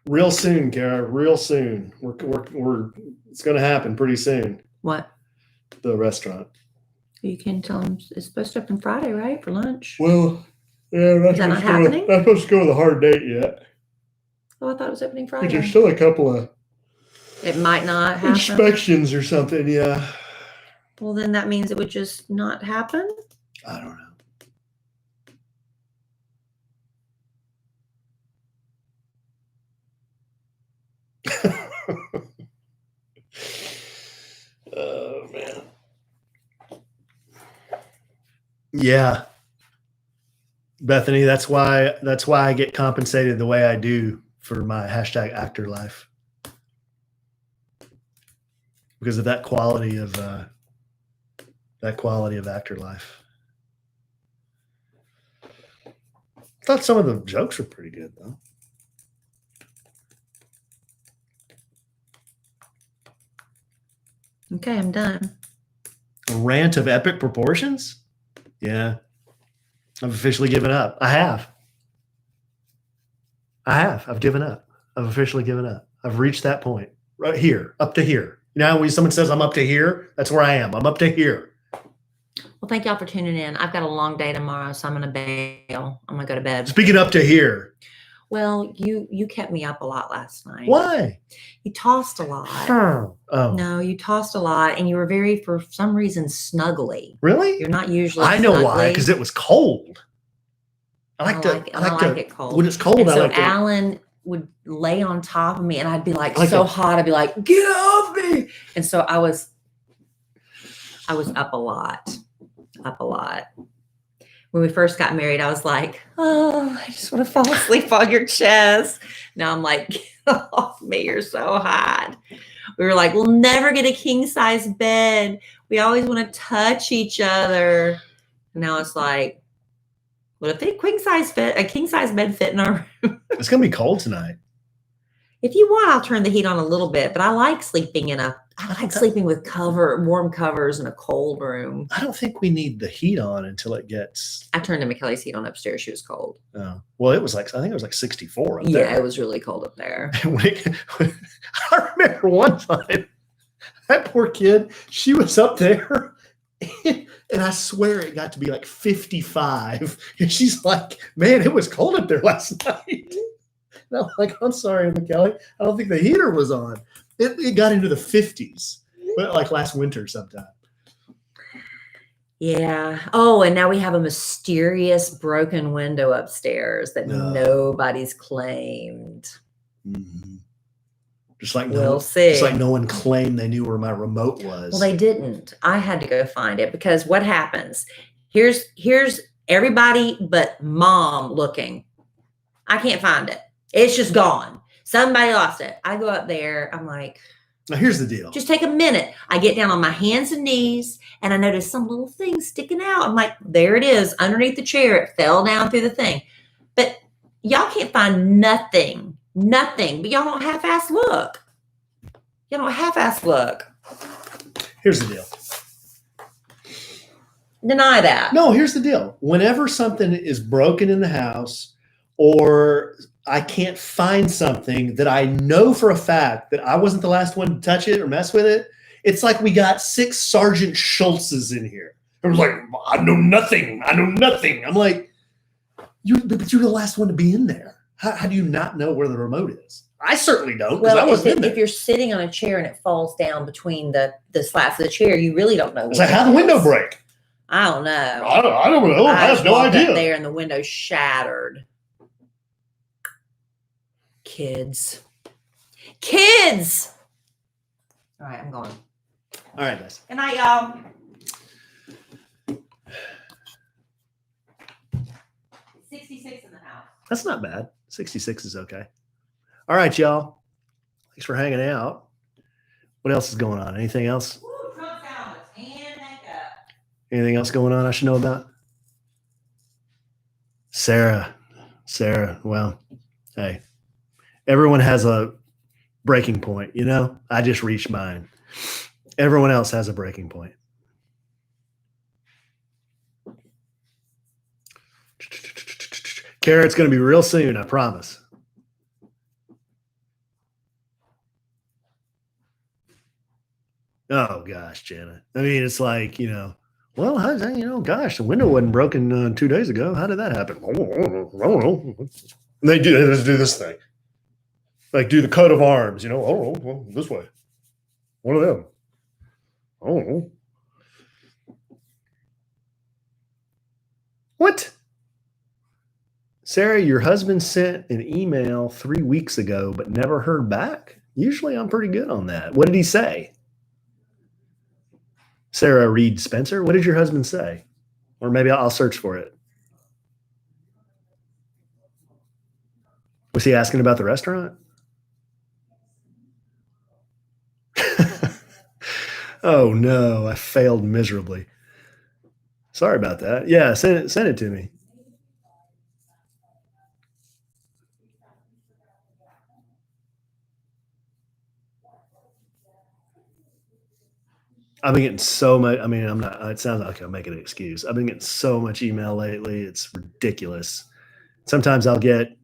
Real soon, Kara. Real soon. It's going to happen pretty soon. What? The restaurant. You can tell them it's supposed to open Friday, right, for lunch? Well, yeah, is that not happening? Not supposed to go with a hard date yet. Oh, I thought it was opening Friday. But there's still a couple of. It might not happen. Inspections or something. Yeah. Well, then that means it would just not happen. I don't know. Oh man. Yeah. Bethany, that's why I get compensated the way I do for my #actor life. Because of that quality of actor life. I thought some of the jokes were pretty good though. Okay, I'm done. A rant of epic proportions? Yeah. I've officially given up. I have. I've given up. I've officially given up. I've reached that point. Right here. Up to here. Now when someone says I'm up to here, that's where I am. I'm up to here. Well, thank y'all for tuning in. I've got a long day tomorrow, so I'm going to bail. I'm going to go to bed. Speaking up to here. Well, you kept me up a lot last night. Why? You tossed a lot. Oh. No, you tossed a lot, and you were very, for some reason, snuggly. Really? You're not usually. I know snuggly. why, because it was cold. I like it cold. When it's cold, and I so like to. Alan would lay on top of me, and I'd be like so hot. I'd be like, "Get off me!" And so I was up a lot. When we first got married, I was like, oh, I just want to fall asleep on your chest. Now I'm like, get off me. You're so hot. We were like, we'll never get a king size bed. We always want to touch each other. And now it's like, what if a king size bed fit in our room? It's going to be cold tonight. If you want, I'll turn the heat on a little bit, but I like sleeping sleeping with warm covers in a cold room. I don't think we need the heat on until it gets. I turned Kelly's heat on upstairs. She was cold. Oh, well, I think it was like 64 up there. Yeah, it was really cold up there. I remember one time, that poor kid, she was up there, and I swear it got to be like 55. And she's like, man, it was cold up there last night. And I'm like, I'm sorry, Kelly. I don't think the heater was on. It got into the 50s, but like last winter sometime. Yeah. Oh, and now we have a mysterious broken window upstairs that nobody's claimed. Mm-hmm. Just like we'll see. Just like no one claimed they knew where my remote was. Well, they didn't. I had to go find it because what happens? Here's everybody but mom looking. I can't find it. It's just gone. Somebody lost it. I go up there. I'm like, now here's the deal. Just take a minute. I get down on my hands and knees and I notice some little thing sticking out. I'm like, there it is underneath the chair. It fell down through the thing. But y'all can't find nothing. But y'all don't half-ass look. Here's the deal. deny that. No, here's the deal. Whenever something is broken in the house or I can't find something that I know for a fact that I wasn't the last one to touch it or mess with it, it's like we got 6 Sergeant Schultzes in here. It was like, I know nothing. I know nothing. I'm like, but you're the last one to be in there. How do you not know where the remote is? I certainly don't, because I wasn't in there. If you're sitting on a chair and it falls down between the slats of the chair, you really don't know. It's like, how'd the window break? I don't know. I don't know. I have no idea. Up there and the window shattered. Kids. All right, I'm going. All right, guys. Good night, y'all. 66 in the house. That's not bad. 66 is okay. All right, y'all. Thanks for hanging out. What else is going on? Anything else? Woo, Trump's out and makeup. Anything else going on I should know about? Sarah, well, hey, everyone has a breaking point, you know? I just reached mine. Everyone else has a breaking point. Carrot's going to be real soon, I promise. Oh, gosh, Janet. I mean, it's like, well, gosh, the window wasn't broken 2 days ago. How did that happen? I don't know. And they do this thing. Like, do the coat of arms, oh, well, this way. One of them. Oh. What? Sarah, your husband sent an email 3 weeks ago, but never heard back? Usually I'm pretty good on that. What did he say? Sarah Reed Spencer, what did your husband say? Or maybe I'll search for it. Was he asking about the restaurant? Oh no, I failed miserably. Sorry about that. Yeah, send it to me. I've been getting so much. I mean, it sounds like I'm making an excuse. I've been getting so much email lately. It's ridiculous. Sometimes I'll get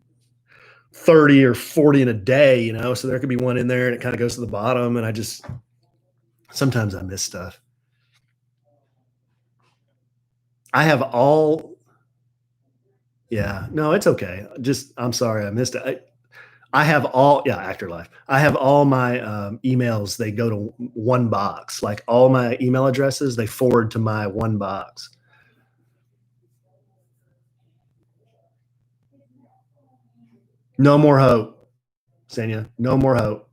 30 or 40 in a day, so there could be one in there and it kind of goes to the bottom. And sometimes I miss stuff. I have all. Yeah, no, it's okay. I'm sorry. I missed it. I have all, Actor Life. I have all my emails. They go to one box. Like all my email addresses, they forward to my one box. No more hope, Senya. No more hope.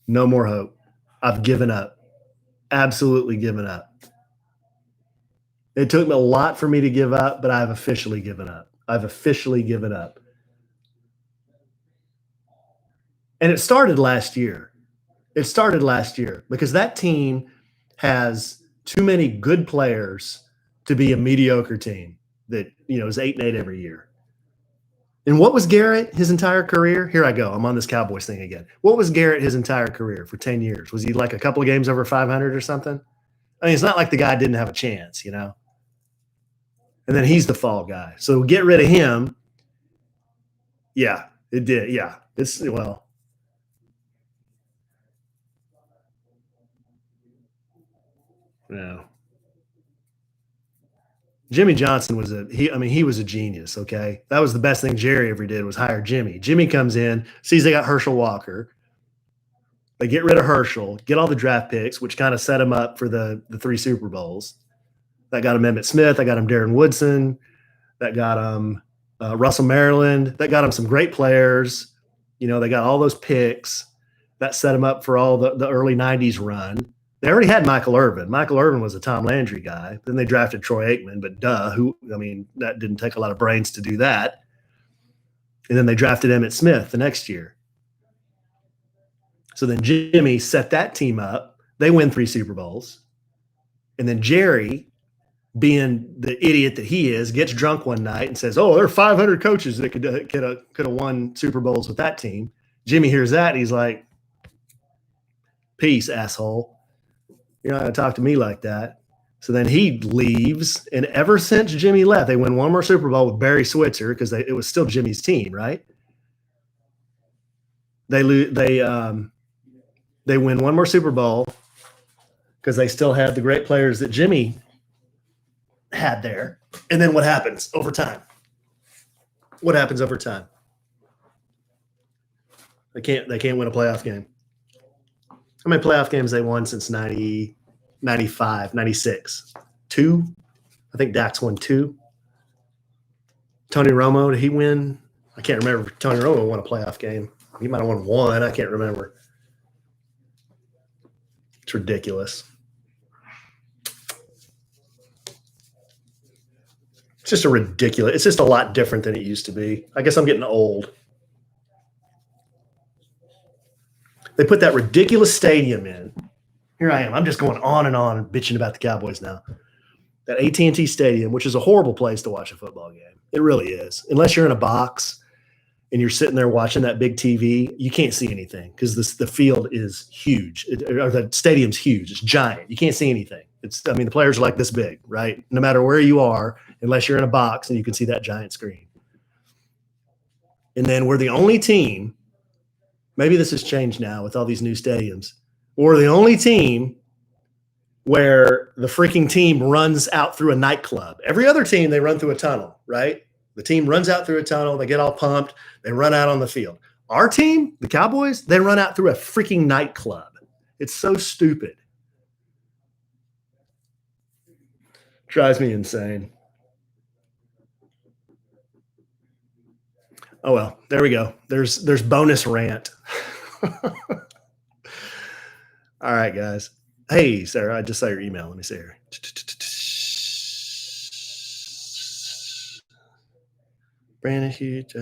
No more hope. I've given up. Absolutely given up. It took me a lot for me to give up, but I've officially given up. I've officially given up. And it started last year. It started last year because that team has too many good players to be a mediocre team that, is 8-8 every year. And what was Garrett his entire career? Here I go. I'm on this Cowboys thing again. What was Garrett his entire career for 10 years? Was he like a couple of games over 500 or something? I mean, it's not like the guy didn't have a chance, And then he's the fall guy. So get rid of him. Yeah, it did. Yeah. Yeah. Jimmy Johnson he was a genius, okay? That was the best thing Jerry ever did was hire Jimmy. Jimmy comes in, sees they got Herschel Walker. They get rid of Herschel, get all the draft picks, which kind of set him up for the 3 Super Bowls. That got him Emmitt Smith. That got him Darren Woodson. That got him Russell Maryland. That got him some great players. They got all those picks. That set him up for all the early 90s run. They already had Michael Irvin. Michael Irvin was a Tom Landry guy. Then they drafted Troy Aikman, but that didn't take a lot of brains to do that. And then they drafted Emmitt Smith the next year. So then Jimmy set that team up. They win 3 Super Bowls. And then Jerry, being the idiot that he is, gets drunk one night and says, oh, there are 500 coaches that could have won Super Bowls with that team. Jimmy hears that, and he's like, peace, asshole. You're not going to talk to me like that. So then he leaves, and ever since Jimmy left, they win one more Super Bowl with Barry Switzer because it was still Jimmy's team, right? They win one more Super Bowl because they still had the great players that Jimmy had there. And then what happens over time? What happens over time? They can't win a playoff game. How many playoff games they won since 90, 95, 96? 2? I think Dax won 2. Tony Romo, did he win? I can't remember if Tony Romo won a playoff game. He might have won 1. I can't remember. It's ridiculous. It's just it's just a lot different than it used to be. I guess I'm getting old. They put that ridiculous stadium in. Here I am. I'm just going on and bitching about the Cowboys now. That AT&T Stadium, which is a horrible place to watch a football game. It really is. Unless you're in a box and you're sitting there watching that big TV, you can't see anything because the field is huge. Or the stadium's huge. It's giant. You can't see anything. The players are like this big, right? No matter where you are, unless you're in a box and you can see that giant screen. And then we're the only team, maybe this has changed now with all these new stadiums, we're the only team where the freaking team runs out through a nightclub. Every other team, they run through a tunnel, right? The team runs out through a tunnel. They get all pumped. They run out on the field. Our team, the Cowboys, they run out through a freaking nightclub. It's so stupid. Drives me insane. Oh, well, there we go. There's bonus rant. All right, guys. Hey, Sarah, I just saw your email. Let me see here. Brandon Hughes.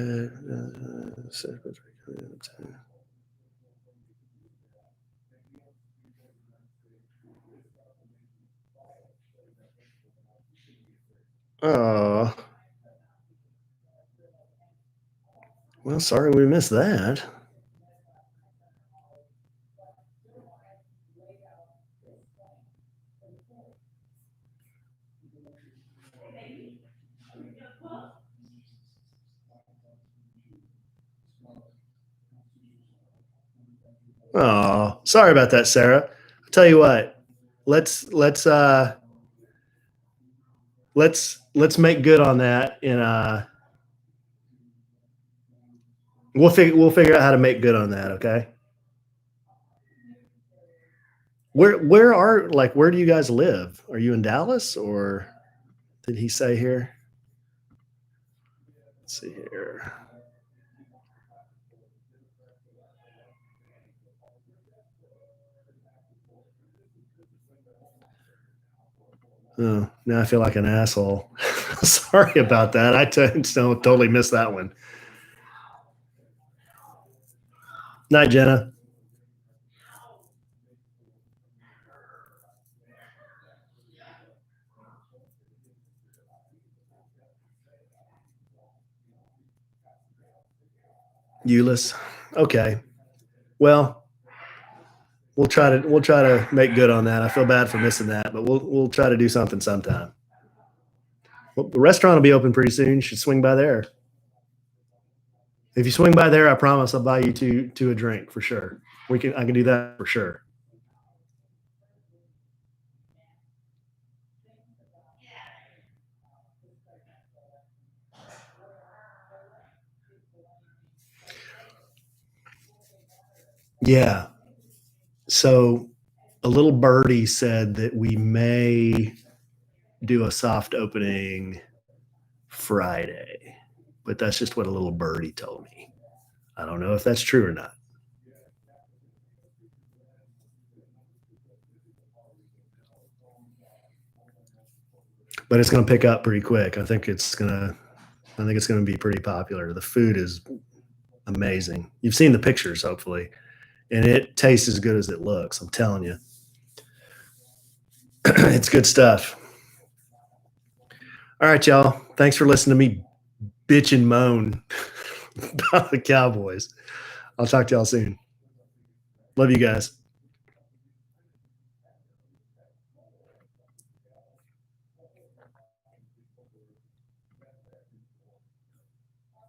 Oh. Well, sorry we missed that. Oh, sorry about that, Sarah. I'll tell you what. Let's make good on that we'll figure out how to make good on that, okay? Where do you guys live? Are you in Dallas, or did he say here? Let's see here. Oh, now I feel like an asshole. Sorry about that. I totally missed that one. Night, Jenna. Euless. Okay. Well, we'll try to make good on that. I feel bad for missing that, but we'll try to do something sometime. Well, the restaurant will be open pretty soon. You should swing by there. If you swing by there, I promise I'll buy you two a drink for sure. I can do that for sure. Yeah. So a little birdie said that we may do a soft opening Friday, but that's just what a little birdie told me. I don't know if that's true or not. But it's going to pick up pretty quick. I think it's going to be pretty popular. The food is amazing. You've seen the pictures, hopefully, and it tastes as good as it looks. I'm telling you. It's good stuff. All right, y'all. Thanks for listening to me bitch and moan about the Cowboys. I'll talk to y'all soon. Love you guys.